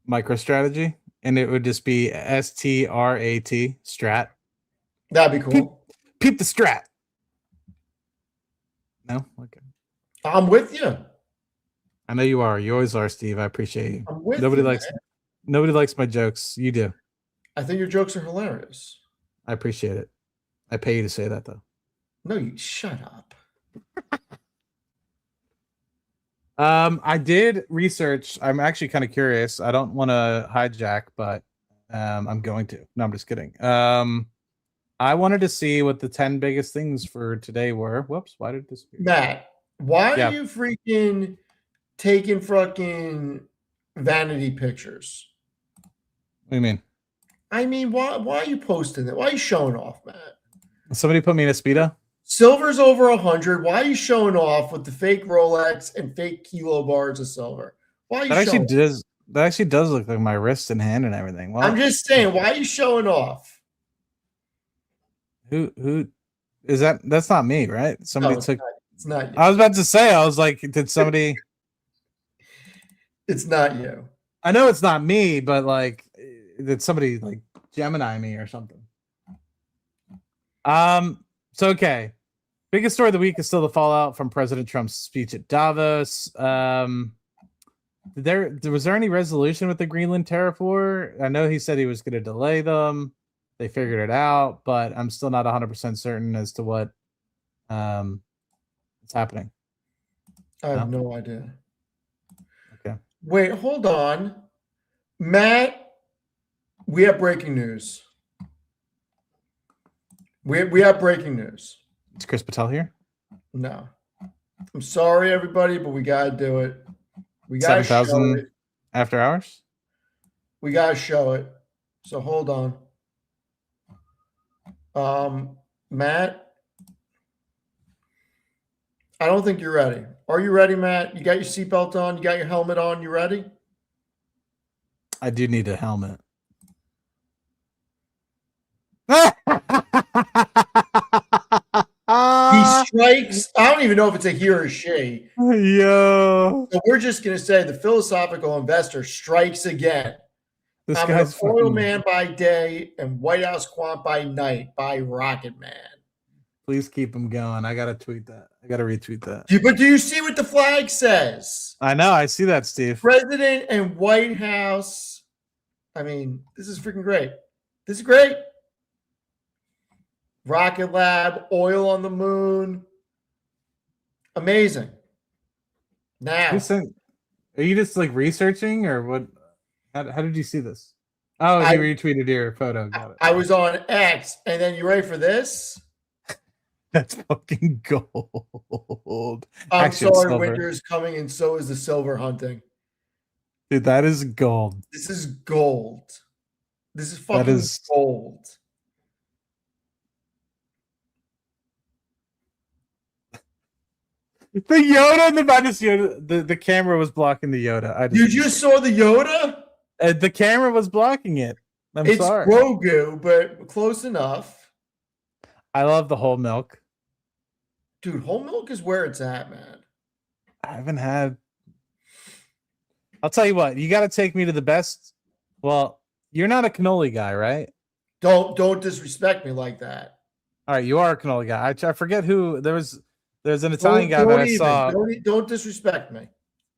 MicroStrategy. And it would just be STRAT, Strat. That'd be cool. Peep the Strat. No? Okay. I'm with you. I know you are. You always are, Steve. I appreciate you. I'm with Nobody you, likes man. Nobody likes my jokes. You do. I think your jokes are hilarious. I appreciate it. I pay you to say that, though. No, you shut up. I did research. I'm actually kind of curious. I don't want to hijack, but I'm going to. No, I'm just kidding. I wanted to see what the 10 biggest things for today were. Whoops, why did it disappear? Matt, why are you freaking taking fucking vanity pictures? What do you mean? I mean, why are you posting that? Why are you showing off, Matt? Somebody put me in a Speedo? Silver's over 100. Why are you showing off with the fake Rolex and fake kilo bars of silver? Why are you That actually showing? does. That actually does look like my wrist and hand and everything. Well, I'm just saying, why are you showing off? who is that? That's not me, right? Somebody No, took. it's not you. I was about to say. I was like, did somebody? It's not you. I know it's not me, but like, did somebody like Gemini me or something? So okay. Biggest story of the week is still the fallout from President Trump's speech at Davos. Was there any resolution with the Greenland tariff war? I know he said he was going to delay them. They figured it out, but I'm still not 100% certain as to what is happening. I have no idea. Okay. Wait, hold on. Matt, we have breaking news. We have breaking news. Is Chris Patel here? No. I'm sorry, everybody, but we got to do it. We got to show 7,000 it. after hours? We got to show it. So hold on. Matt, I don't think you're ready. Are you ready, Matt? You got your seatbelt on? You got your helmet on? You ready? I do need a helmet. He strikes. I don't even know if it's a he or a she. Yo. So we're just going to say the philosophical investor strikes again. This I'm guy's an oil fucking... man by day and White House quant by night by Rocket Man. Please keep him going. I got to tweet that. I got to retweet that. But do you see what the flag says? I know. I see that, Steve. President and White House. I mean, this is freaking great. This is great. Rocket Lab, oil on the moon. Amazing. Now, are you just like researching or what? How did you see this? Oh, he retweeted your photo. Got it. I was on X, and then you ready for this? That's fucking gold. I'm Actually, sorry, winter is coming, and so is the silver hunting. Dude, that is gold. This is gold. This is fucking gold. The Yoda and the minus Yoda. The camera was blocking the Yoda. You just saw the Yoda? The camera was blocking it. It's sorry. Grogu, but close enough. I love the whole milk. Dude, whole milk is where it's at, man. I haven't had. I'll tell you what. You got to take me to the best. Well, you're not a cannoli guy, right? Don't disrespect me like that. All right, you are a cannoli guy. I forget who. There's an Italian guy that I saw. Don't disrespect me.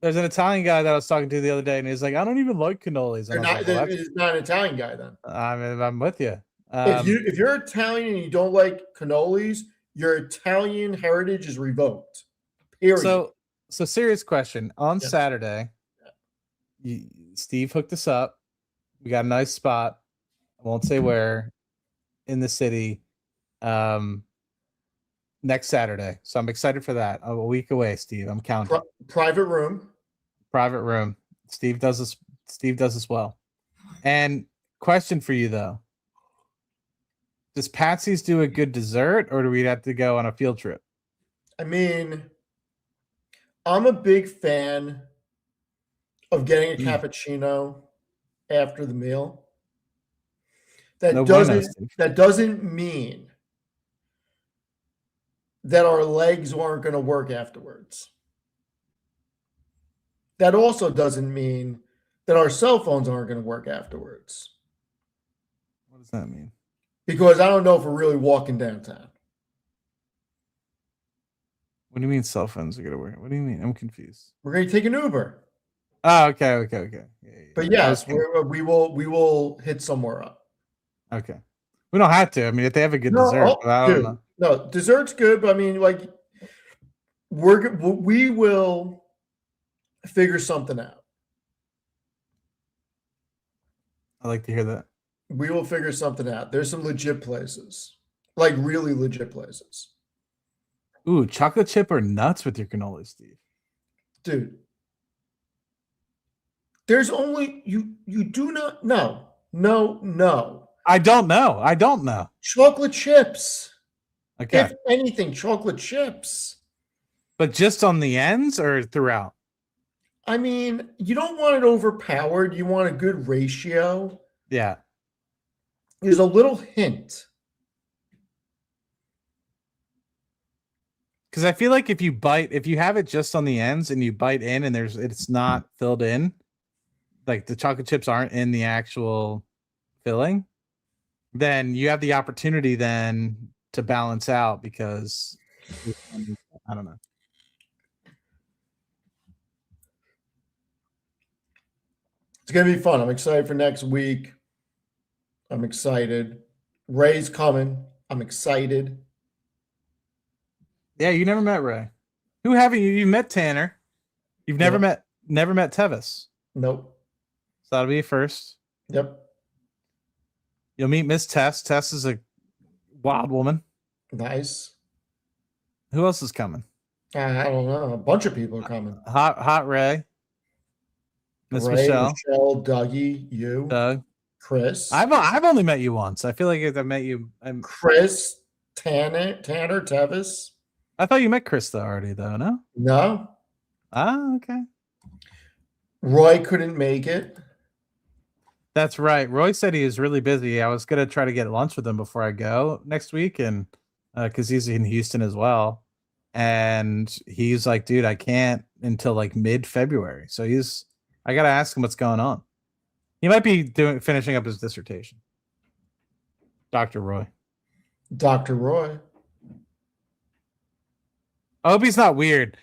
There's an Italian guy that I was talking to the other day, and he's like, "I don't even like cannolis." It's not an Italian guy then. I'm with you. If you're Italian and you don't like cannolis, your Italian heritage is revoked. Period. So serious question. On Saturday, Steve hooked us up. We got a nice spot. I won't say where in the city. Next Saturday. So I'm excited for that. A week away, Steve. I'm counting. Private room. Private room. Steve does this well. And question for you though. Does Patsy's do a good dessert or do we have to go on a field trip? I mean, I'm a big fan of getting a cappuccino after the meal. That doesn't mean that our legs aren't going to work afterwards. That also doesn't mean that our cell phones aren't going to work afterwards. What does that mean? Because I don't know if we're really walking downtown. What do you mean cell phones are going to work? What do you mean? I'm confused. We're going to take an Uber. Oh, okay. Yeah. But yes, we will hit somewhere up. Okay. We don't have to. I mean, if they have a good dessert, I don't know. No, dessert's good, but I mean, like, we will figure something out. I like to hear that. We will figure something out. There's some legit places, like really legit places. Ooh, chocolate chip or nuts with your cannoli, Steve? Dude, there's only you do not know. No. I don't know. Chocolate chips. Okay. If anything, chocolate chips. But just on the ends or throughout? I mean, you don't want it overpowered. You want a good ratio. Yeah. There's a little hint. Because I feel like if you have it just on the ends and you bite in and it's not filled in, like the chocolate chips aren't in the actual filling, then you have the opportunity then to balance out because I don't know. It's going to be fun. I'm excited for next week. I'm excited. Ray's coming. I'm excited. Yeah, you never met Ray. Who haven't you? You met Tanner. You've never Yep. met Tevis. Nope. So that'll be a first. Yep. You'll meet Miss Tess. Tess is a wild woman. Nice. Who else is coming? I don't know. A bunch of people are coming. Hot Ray. Miss Ray, Michelle. Dougie, you, Doug. Chris. I've only met you once. I feel like I met you. Chris, Tanner, Tevis. I thought you met Chris already, though. No. No. Ah, okay. Roy couldn't make it. That's right. Roy said he is really busy. I was gonna try to get lunch with him before I go next week, and because he's in Houston as well, and he's like, "Dude, I can't until like mid-February." So I gotta ask him what's going on. He might be finishing up his dissertation. Dr. Roy. Dr. Roy. I hope he's not weird.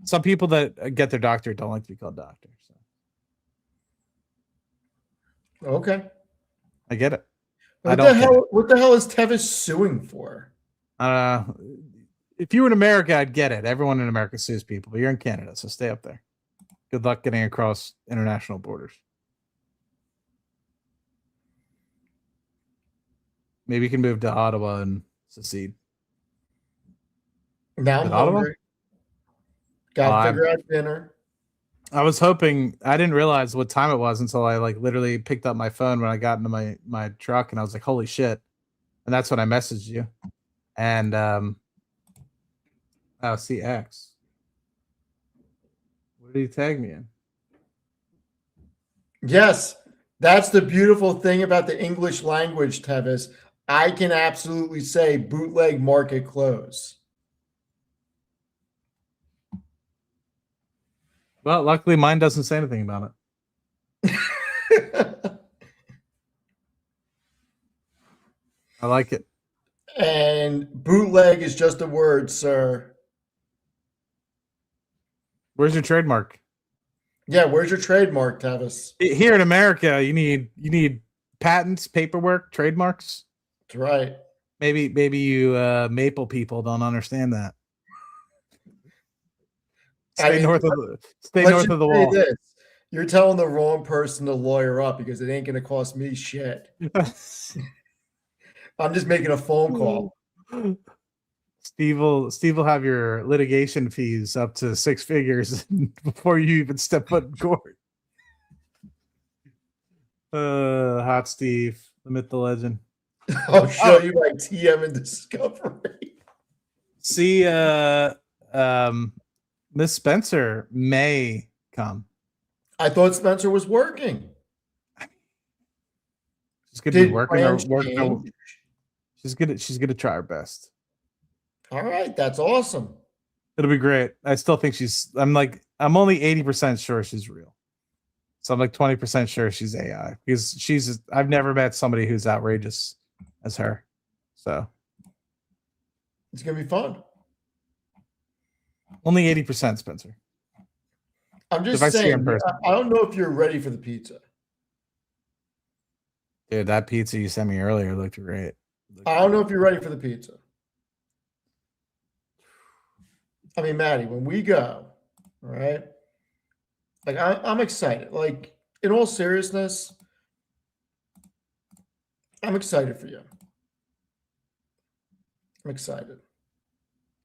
Some people that get their doctorate don't like to be called doctor. So. Okay. I get it. What the hell is Tevis suing for? If you were in America, I'd get it. Everyone in America sues people, but you're in Canada, so stay up there. Good luck getting across international borders. Maybe you can move to Ottawa and secede. Now I'm hungry. Got to figure out dinner. I was hoping, I didn't realize what time it was until I like literally picked up my phone when I got into my truck, and I was like, holy shit. And that's when I messaged you. And CX. What did he tag me in? Yes, that's the beautiful thing about the English language, Tevis. I can absolutely say bootleg market close. Well, luckily mine doesn't say anything about it. I like it. And bootleg is just a word, sir. Where's your trademark? Yeah, where's your trademark, Tevis? Here in America, you need patents, paperwork, trademarks. That's right. Maybe you Maple people don't understand that. Stay north of the wall. This. You're telling the wrong person to lawyer up because it ain't going to cost me shit. I'm just making a phone call. Steve will have your litigation fees up to 6 figures before you even step foot in court. Hot Steve, the myth, the legend. I'll show you my TM and Discovery. See, Miss Spencer may come. I thought Spencer was working. She's gonna be working. She's gonna try her best. All right, that's awesome. It'll be great. I still think I'm only 80% sure she's real. So I'm like 20% sure she's AI because I've never met somebody who's outrageous as her. So it's gonna be fun. Only 80%, Spencer. I'm just saying, I don't know if you're ready for the pizza. Dude, that pizza you sent me earlier looked great. I don't know if you're ready for the pizza. I mean, Maddie, when we go, right? Like, I'm excited. Like, in all seriousness, I'm excited for you. I'm excited.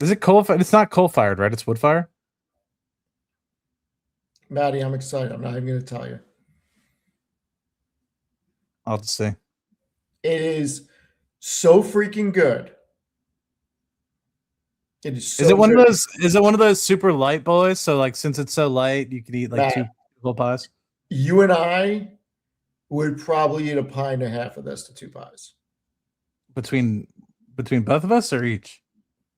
Is it coal? It's not coal-fired, right? It's wood-fired? Maddie, I'm excited. I'm not even going to tell you. I'll just see. It is So freaking good. It is Is it so one of good. those? Is it one of those super light boys? So like, since it's so light, you can eat like Matt, two full pies you and I would probably eat a pie and a half of this to two pies between both of us or each.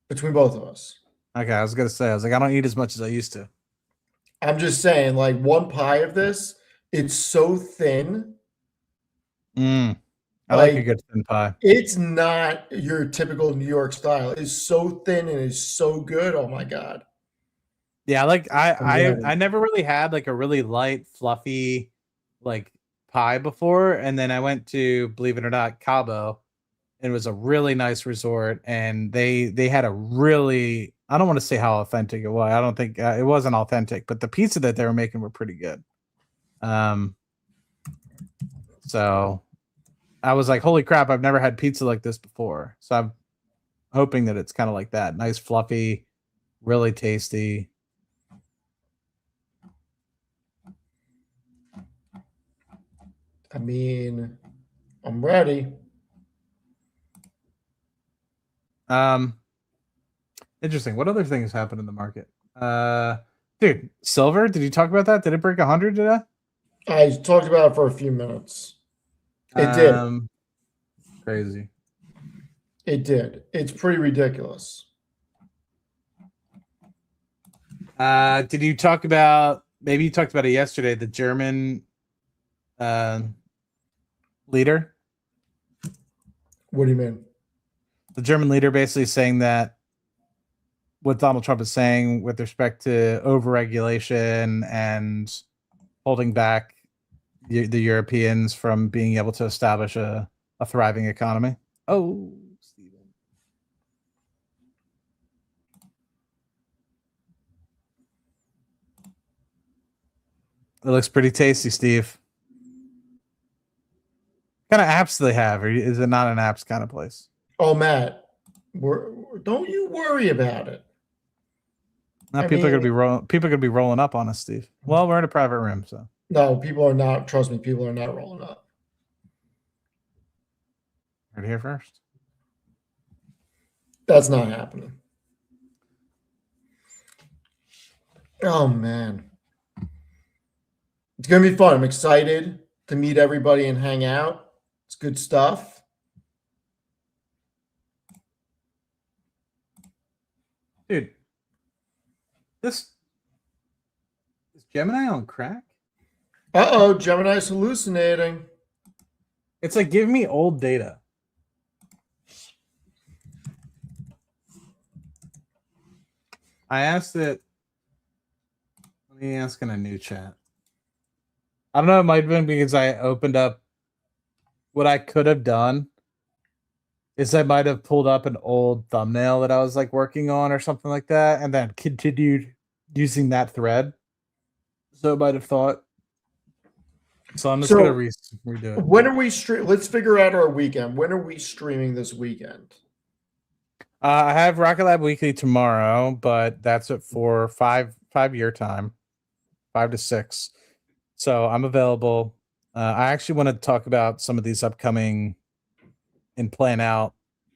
between both of us. Okay, I was gonna say, I was like, I don't eat as much as I used to. I'm just saying, like one pie of this, it's so thin. Mm, I like a Like good thin pie. it's not your typical New York style. It's so thin and it's so good. Oh my god. Yeah, like I'm ready. I never really had like a really light, fluffy like pie before, and then I went to, believe it or not, Cabo. It was a really nice resort, and they had a really, I don't want to say how authentic it was. I don't think it wasn't authentic, but the pizza that they were making were pretty good. Um, so I was like, holy crap, I've never had pizza like this before. So I'm hoping that it's kind of like that, nice, fluffy, really tasty. I mean, I'm ready. Um, Interesting. What other things happened in the market? Dude, silver. Did you talk about that? Did it break 100 today? I talked about it for a few minutes. It did. Um, Crazy. It did. It's pretty ridiculous. Did you talk about, maybe you talked about it yesterday, the German uh, leader? What do you mean? The German leader basically saying that what Donald Trump is saying with respect to overregulation and holding back the Europeans from being able to establish a thriving economy. Oh, Steven. It looks pretty tasty, Steve. What kind of apps do they have? Or is it not an apps kind of place? Oh, Matt, don't you worry about it. Now I mean, people are gonna be rolling up on us, Steve. Well, we're in a private room, so no, people are not. Trust me, people are not rolling up. right here first. That's not happening. Oh man, it's gonna be fun. I'm excited to meet everybody and hang out. It's good stuff. Dude, this is Gemini on crack? Oh, Gemini's hallucinating. It's like give me old data. I asked it. Let me ask in a new chat. I don't know, it might have been because I opened up what I could have done is I might have pulled up an old thumbnail that I was like working on or something like that, and then continued using that thread. So it might have thought. So I'm just gonna So redo it. when are we stream? Let's figure out our weekend. When are we streaming this weekend? I have Rocket Lab Weekly tomorrow, but that's at for five year time, 5 to 6. So I'm available. I actually want to talk about some of these upcoming and plan out,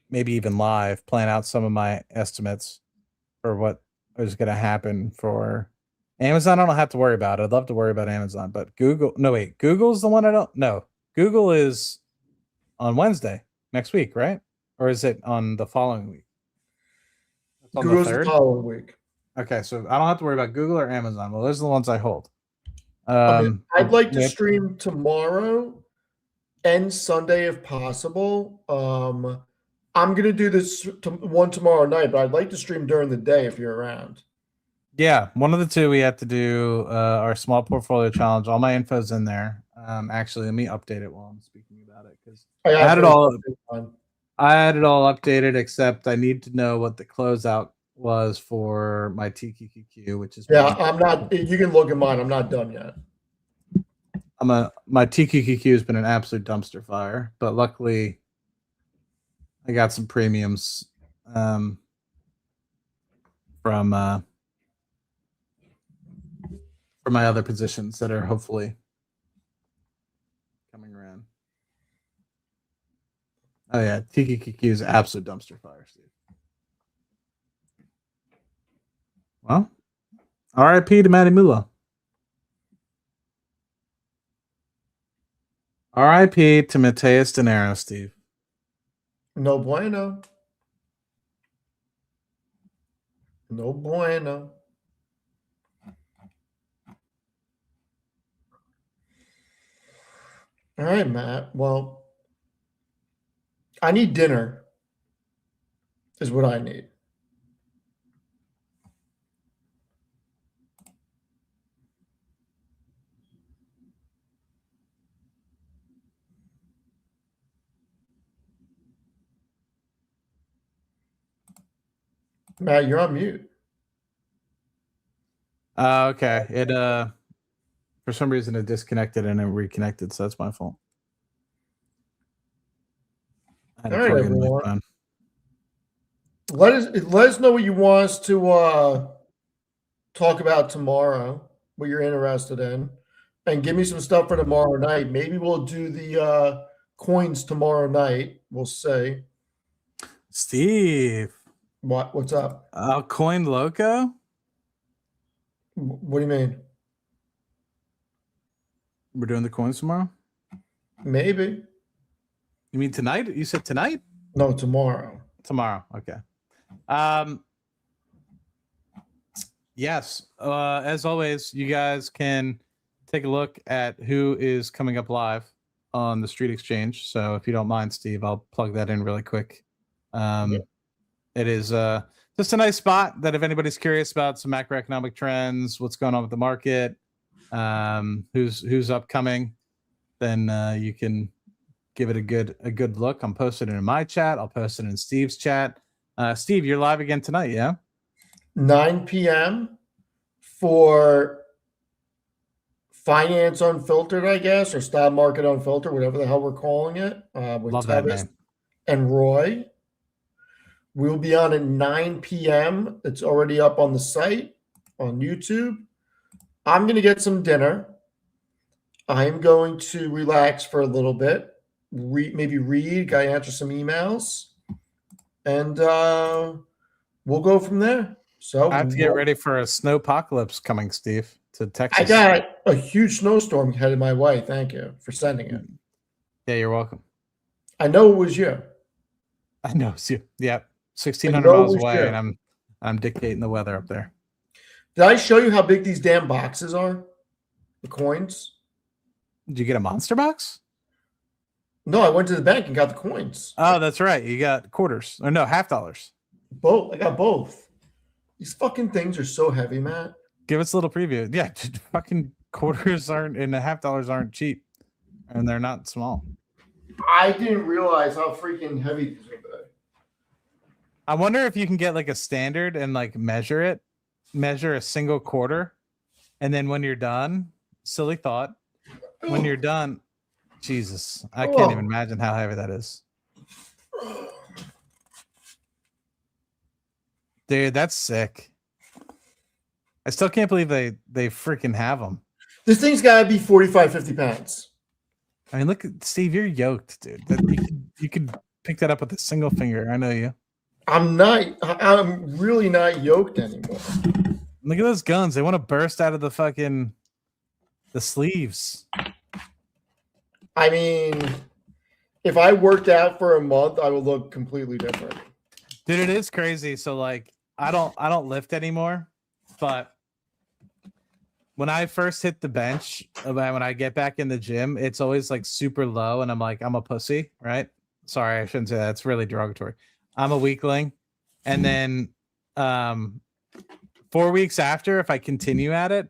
maybe even live, plan out some of my estimates for what is going to happen for Amazon. I don't have to worry about it. I'd love to worry about Amazon, but Google. No, wait, Google's the one I don't. No, Google is on Wednesday next week, right? Or is it on the following week? It's on the Google's the 3rd. following week. Okay, so I don't have to worry about Google or Amazon. Well, those are the ones I hold. I mean, I'd like to Yep. stream tomorrow and Sunday if possible. I'm gonna do this one tomorrow night, but I'd like to stream during the day if you're around. Yeah, one of the two we have to do our small portfolio challenge. All my info's in there. Actually, let me update it while I'm speaking about it because I I got had it first all. update on. I had it all updated, except I need to know what the closeout was for my TQQQ, which is Yeah, my I'm not. You can look at mine. I'm not done yet. my TQQQ has been an absolute dumpster fire, but luckily I got some premiums from my other positions that are hopefully coming around. Oh yeah, Tiki Kiki is absolute dumpster fire, Steve. Well, R.I.P. to Matty Mula. R.I.P. to Mateus De Niro, Steve. No bueno. No bueno. All right, Matt. Well, I need dinner, is what I need. Matt, you're on mute. Okay. It for some reason it disconnected and it reconnected, so that's my fault. I had All to right, plug in my everyone. phone. Let us know what you want us to talk about tomorrow, what you're interested in, and give me some stuff for tomorrow night. Maybe we'll do the coins tomorrow night. We'll see. Steve, What's up? Coin Loco? What do you mean? We're doing the coins tomorrow? Maybe. You mean tonight? You said tonight? No, tomorrow. Tomorrow. Okay. Yes. As always, you guys can take a look at who is coming up live on the Street Exchange. So if you don't mind, Steve, I'll plug that in really quick. Yep. It is just a nice spot that if anybody's curious about some macroeconomic trends, what's going on with the market, who's upcoming, then you can give it a good look. I'm posting it in my chat. I'll post it in Steve's chat. Steve, you're live again tonight, yeah? 9 p.m. for Finance Unfiltered, I guess, or Stock Market Unfiltered, whatever the hell we're calling it, with Love that Tevis name. and Roy. We'll be on at 9 p.m. It's already up on the site on YouTube. I'm going to get some dinner. I'm going to relax for a little bit, maybe read, I answer some emails, and we'll go from there. So I have to get ready for a snowpocalypse coming, Steve, to Texas. I got a huge snowstorm headed my way. Thank you for sending it. Yeah, you're welcome. I know it was you. I know it's you. Yeah, 1,600 miles away, you. and I'm dictating the weather up there. Did I show you how big these damn boxes are? The coins? Did you get a monster box? No, I went to the bank and got the coins. Oh, that's right. You got quarters. Or no, $half. Both. I got both. These fucking things are so heavy, Matt. Give us a little preview. Yeah, fucking quarters aren't and $half aren't cheap, and they're not small. I didn't realize how freaking heavy these are. I wonder if you can get like a standard and like measure a single quarter, and then when you're done, silly thought, when you're done, Jesus, I can't even imagine how heavy that is. Dude, that's sick. I still can't believe they freaking have them. This thing's got to be 45, 50 pounds. I mean, look at Steve, you're yoked, dude. You could pick that up with a single finger. I know you. I'm really not yoked anymore. Look at those guns. They want to burst out of the sleeves. I mean, if I worked out for a month, I would look completely different. Dude, it is crazy. So like I don't lift anymore, but when I first hit the bench, when I get back in the gym, it's always like super low, and I'm like, I'm a pussy, right? Sorry, I shouldn't say that. It's really derogatory. I'm a weakling. And then 4 weeks after, if I continue at it,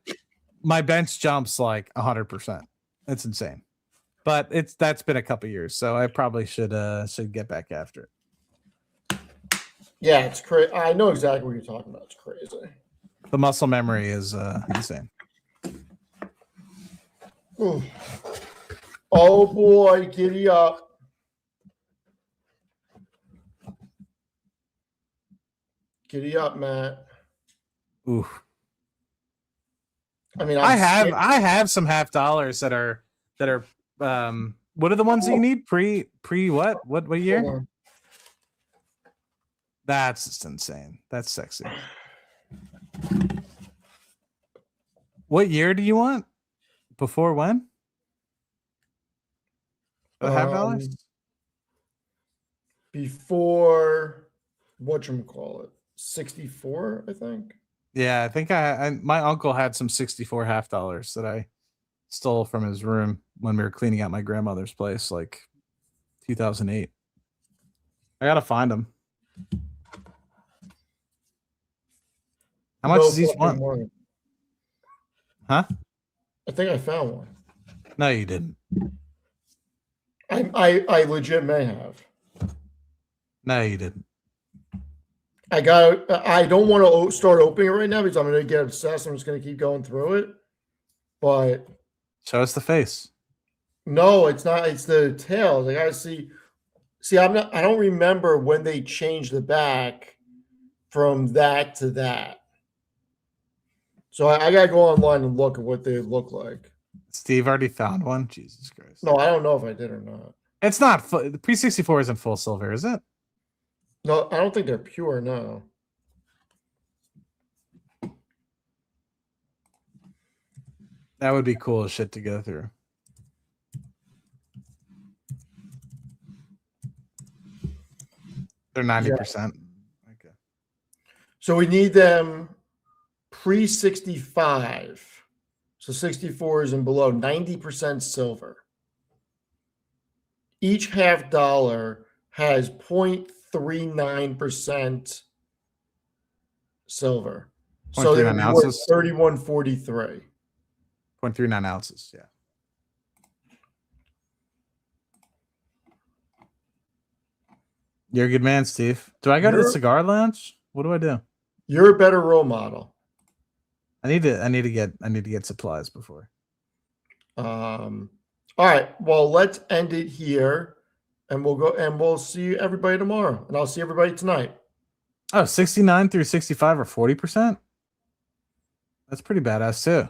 my bench jumps like 100%. It's insane. But that's been a couple years, so I probably should get back after it. Yeah, it's crazy. I know exactly what you're talking about. It's crazy. The muscle memory is insane. Ooh. Oh boy, giddy up. Giddy up, Matt. Ooh. I mean, I have some $half that are What are the ones that you need? Pre what? What year? Hold on. That's just insane. That's sexy. What year do you want? Before when? $5? Before whatchamacallit, 64, I think. Yeah, I think my uncle had some 64 half dollars that I stole from his room when we were cleaning out my grandmother's place, like 2008. I gotta find them. How much does each fucking one? way. Huh? I think I found one. No, you didn't. I legit may have. No, you didn't. I don't want to start opening it right now because I'm going to get obsessed. I'm just going to keep going through it. But Show us the face. no, it's not. It's the tails. I gotta see. See, I don't remember when they changed the back from that to that. So I gotta go online and look at what they look like. Steve already found one. Jesus Christ. No, I don't know if I did or not. It's not the Pre-64 isn't full silver, is it? No, I don't think they're pure. No. That would be cool as shit to go through. They're 90%. Okay. So we need them pre-65. So 64s and below, 90% silver. Each half dollar has 0.39% silver. So they're 0.39 ounces? 31.43. 0.39 ounces, yeah. You're a good man, Steve. Do I go to the cigar lounge? What do I do? You're a better role model. I need to get supplies before. All right. Well, let's end it here, and we'll see everybody tomorrow, and I'll see everybody tonight. Oh, 69 through 65 or 40%? That's pretty badass too.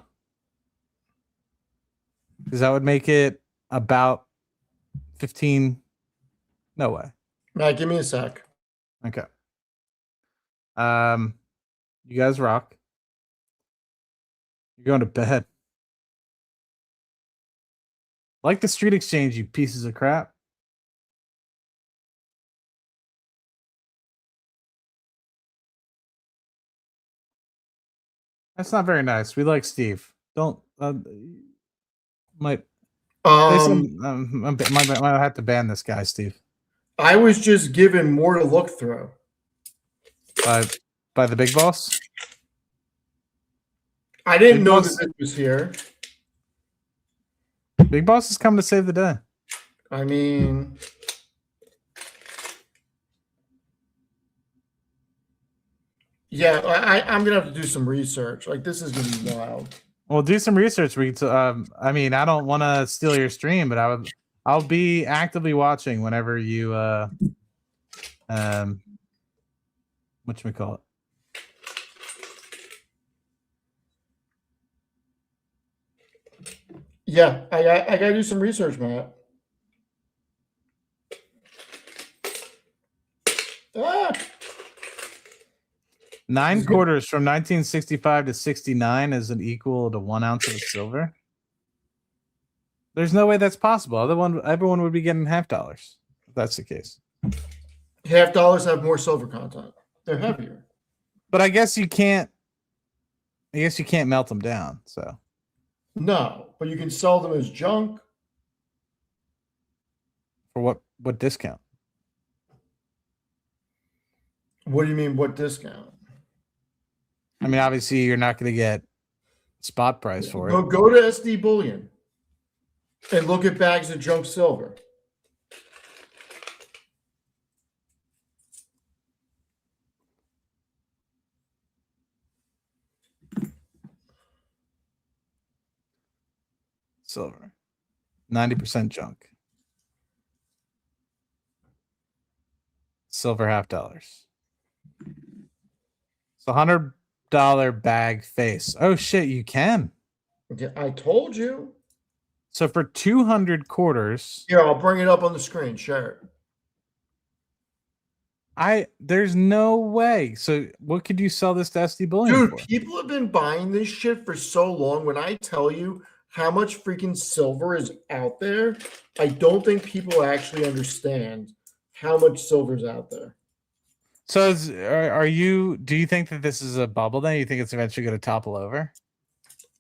Because that would make it about 15. No way. Matt, give me a sec. Okay. You guys rock. You're going to bed. Like the street exchange, you pieces of crap. That's not very nice. We like Steve. Don't might might have to ban this guy, Steve. I was just given more to look through. By the big boss? I didn't know that it was here. Big boss is coming to save the day. I mean, yeah, I'm gonna have to do some research. Like, this is gonna be wild. Well, do some research. I mean, I don't want to steal your stream, but I'll be actively watching whenever you whatchamacallit. Yeah, I gotta do some research, Matt. Ah! 9 quarters from 1965 to 69 is an equal to 1 ounce of silver. There's no way that's possible. Everyone would be getting half dollars if that's the case. Half dollars have more silver content. They're heavier. But I guess you can't melt them down. So no, but you can sell them as junk. For what discount? What do you mean? What discount? I mean, obviously, you're not going to get spot price for it. Go to SD Bullion and look at bags of junk silver. Silver. 90% junk. Silver half dollars. It's $100 bag face. Oh shit, you can. Okay, I told you. So for 200 quarters, Here, I'll bring it up on the screen. Share it. there's no way. So what could you sell this to SD Bullion Dude, for? people have been buying this shit for so long. When I tell you how much freaking silver is out there, I don't think people actually understand how much silver is out there. So do you think that this is a bubble then? You think it's eventually going to topple over?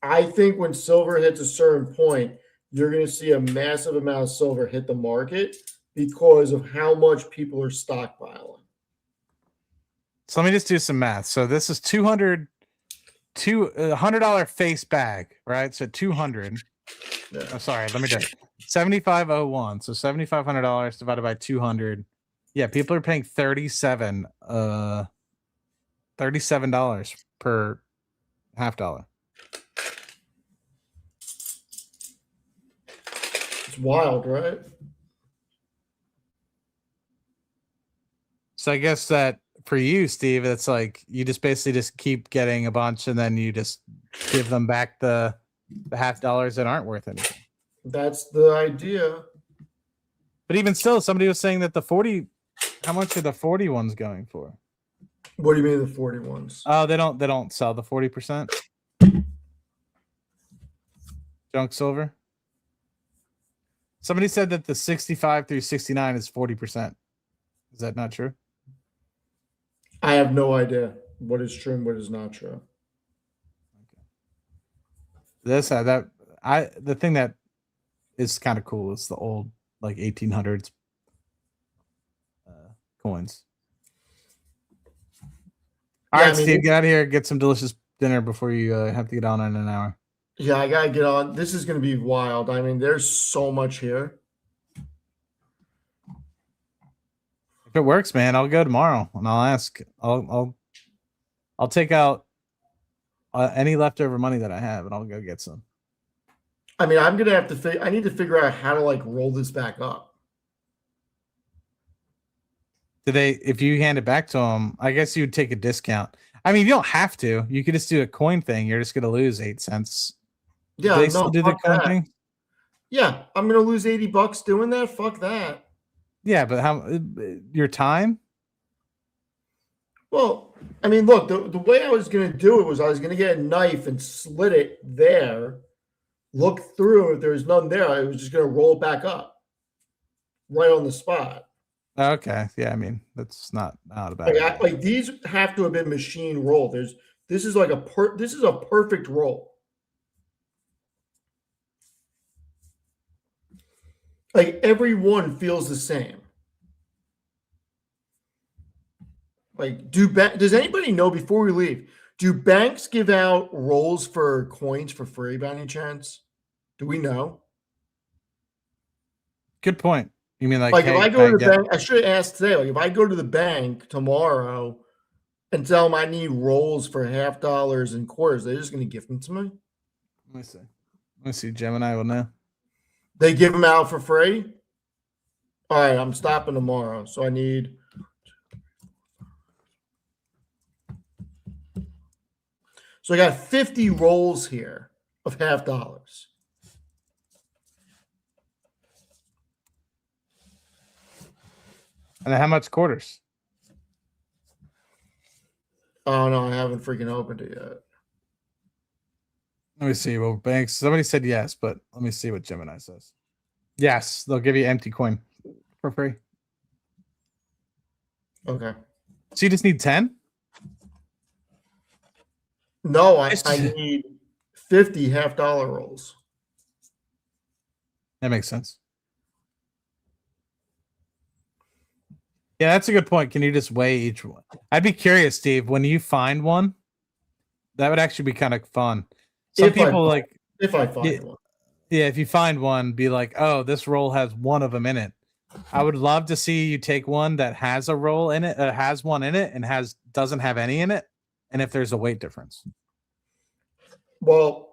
I think when silver hits a certain point, you're going to see a massive amount of silver hit the market because of how much people are stockpiling. So let me just do some math. So this is $100 face bag, right? So 200. Yeah. Oh, sorry, let me do it. 7501. So $7,500 divided by 200. Yeah, people are paying $37 per half dollar. It's wild, right? So I guess that for you, Steve, it's like you just basically just keep getting a bunch and then you just give them back the half dollars that aren't worth anything. That's the idea. But even still, somebody was saying that the 40, how much are the 40 ones going for? What do you mean the 40 ones? Oh, they don't sell the 40%. Junk silver. Somebody said that the 65 through 69 is 40%. Is that not true? I have no idea what is true and what is not true. The thing that is kind of cool is the old like 1800s coins. All right, Steve, get out of here. Get some delicious dinner before you have to get on in an hour. Yeah, I gotta get on. This is gonna be wild. I mean, there's so much here. If it works, man, I'll go tomorrow and I'll ask. I'll take out any leftover money that I have and I'll go get some. I mean, I'm gonna have to. I need to figure out how to like roll this back up. If you hand it back to them, I guess you would take a discount. I mean, you don't have to. You could just do a coin thing. You're just gonna lose 8 cents. Yeah, do they still do the coin thing? Yeah, I'm gonna lose $80 doing that. Fuck that. Yeah, but how your time? Well, I mean, look, the way I was gonna do it was I was gonna get a knife and slit it there, look through. If there was none there, I was just gonna roll it back up, right on the spot. Okay, yeah, I mean that's not a bad idea. Like these have to have been machine rolled. This is like this is a perfect roll. Like every one feels the same. Like, does anybody know before we leave? Do banks give out rolls for coins for free by any chance? Do we know? Good point. You mean like hey, if I go to the bank, I should have asked today. Like, if I go to the bank tomorrow and tell them I need rolls for $50 and quarters, they're just going to give them to me. Let me see. Gemini will know. They give them out for free. All right, I'm stopping tomorrow, so I need. So I got 50 rolls here of $50. And how much quarters? Oh no, I haven't freaking opened it yet. Let me see. Well, banks. Somebody said yes, but let me see what Gemini says. Yes, they'll give you empty coin for free. Okay. So you just need 10? No, I need 50 $50 rolls. That makes sense. Yeah, that's a good point. Can you just weigh each one? I'd be curious, Steve, when you find one, that would actually be kind of fun. Some people if I find one. Yeah, if you find one, be like, oh, this roll has one of them in it. I would love to see you take one that has a roll in it, has one in it, and doesn't have any in it, and if there's a weight difference. Well,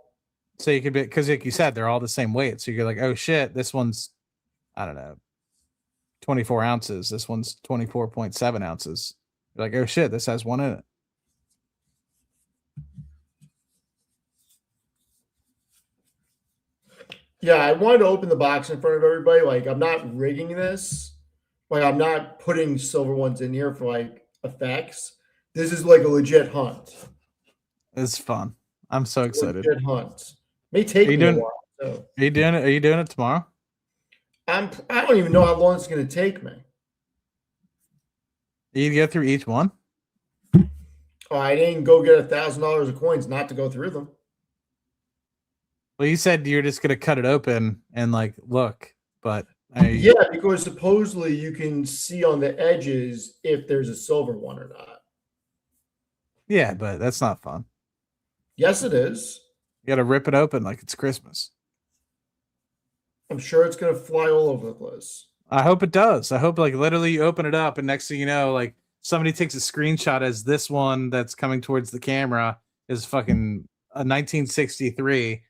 so you could be, because like you said, they're all the same weight. So you're like, oh shit, this one's, I don't know, 24 ounces. This one's 24.7 ounces. You're like, oh shit, this has one in it. Yeah, I wanted to open the box in front of everybody. Like, I'm not rigging this. Like, I'm not putting silver ones in here for like effects. This is like a legit hunt. It's fun. I'm so It's a excited. legit hunt. May Are take you me a doing? while. So Are you doing it? Are you doing it tomorrow? I don't even know how long it's going to take me. You get through each one. Oh, I didn't go get $1,000 of coins not to go through them. Well, you said you're just gonna cut it open and like look, but Yeah, because supposedly you can see on the edges if there's a silver one or not. yeah, but that's not fun. Yes, it is. You gotta rip it open like it's Christmas. I'm sure it's going to fly all over the place. I hope it does. I hope like literally you open it up and next thing you know, like somebody takes a screenshot as this one that's coming towards the camera is fucking a 1963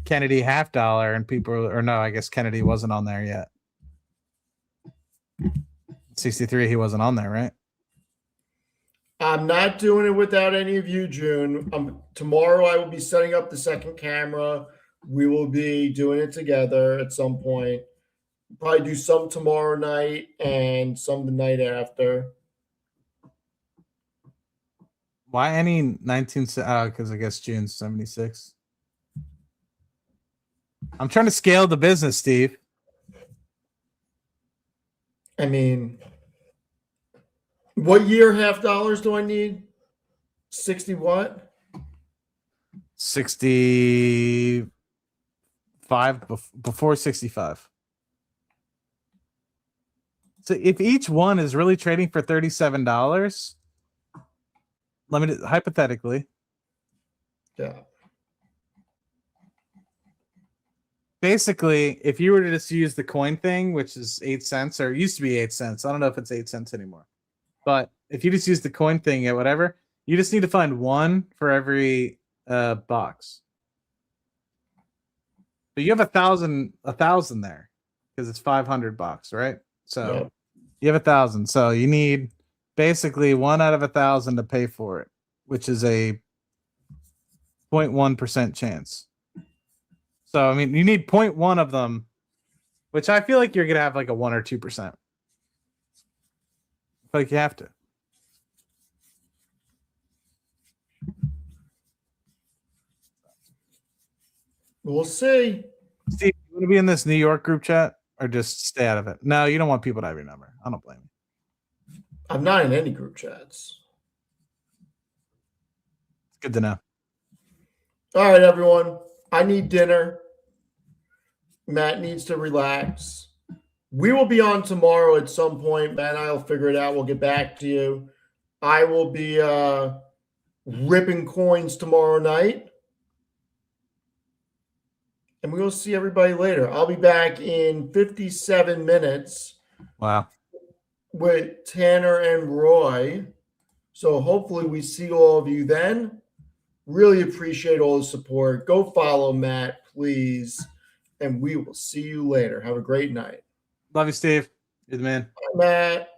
Kennedy half dollar and people are, or no, I guess Kennedy wasn't on there yet. 63, he wasn't on there, right? I'm not doing it without any of you, June. Tomorrow I will be setting up the second camera. We will be doing it together at some point. Probably do some tomorrow night and some the night after. Why any 19? Because I guess June's 76. I'm trying to scale the business, Steve. I mean, what year half dollars do I need? 60 what? 65 before 65. So if each one is really trading for $37, let me hypothetically, Yeah. basically, if you were to just use the coin thing, which is 8 cents, or it used to be 8 cents, I don't know if it's 8 cents anymore. But if you just use the coin thing at whatever, you just need to find one for every box. But you have 1,000 there because it's 500 bucks, right? So Yep. you have 1,000. So you need basically 1 out of 1,000 to pay for it, which is a 0.1% chance. So I mean, you need 0.1 of them, which I feel like you're gonna have like a 1 or 2%. Like you have to. We'll see. Steve, you want to be in this New York group chat or just stay out of it? No, you don't want people to have your number. I don't blame you. I'm not in any group chats. It's good to know. All right, everyone. I need dinner. Matt needs to relax. We will be on tomorrow at some point. Matt and I will figure it out. We'll get back to you. I will be ripping coins tomorrow night. And we will see everybody later. I'll be back in 57 minutes. Wow. With Tanner and Roy. So hopefully we see all of you then. Really appreciate all the support. Go follow Matt, please. And we will see you later. Have a great night. Love you, Steve. You're the man. Bye, Matt.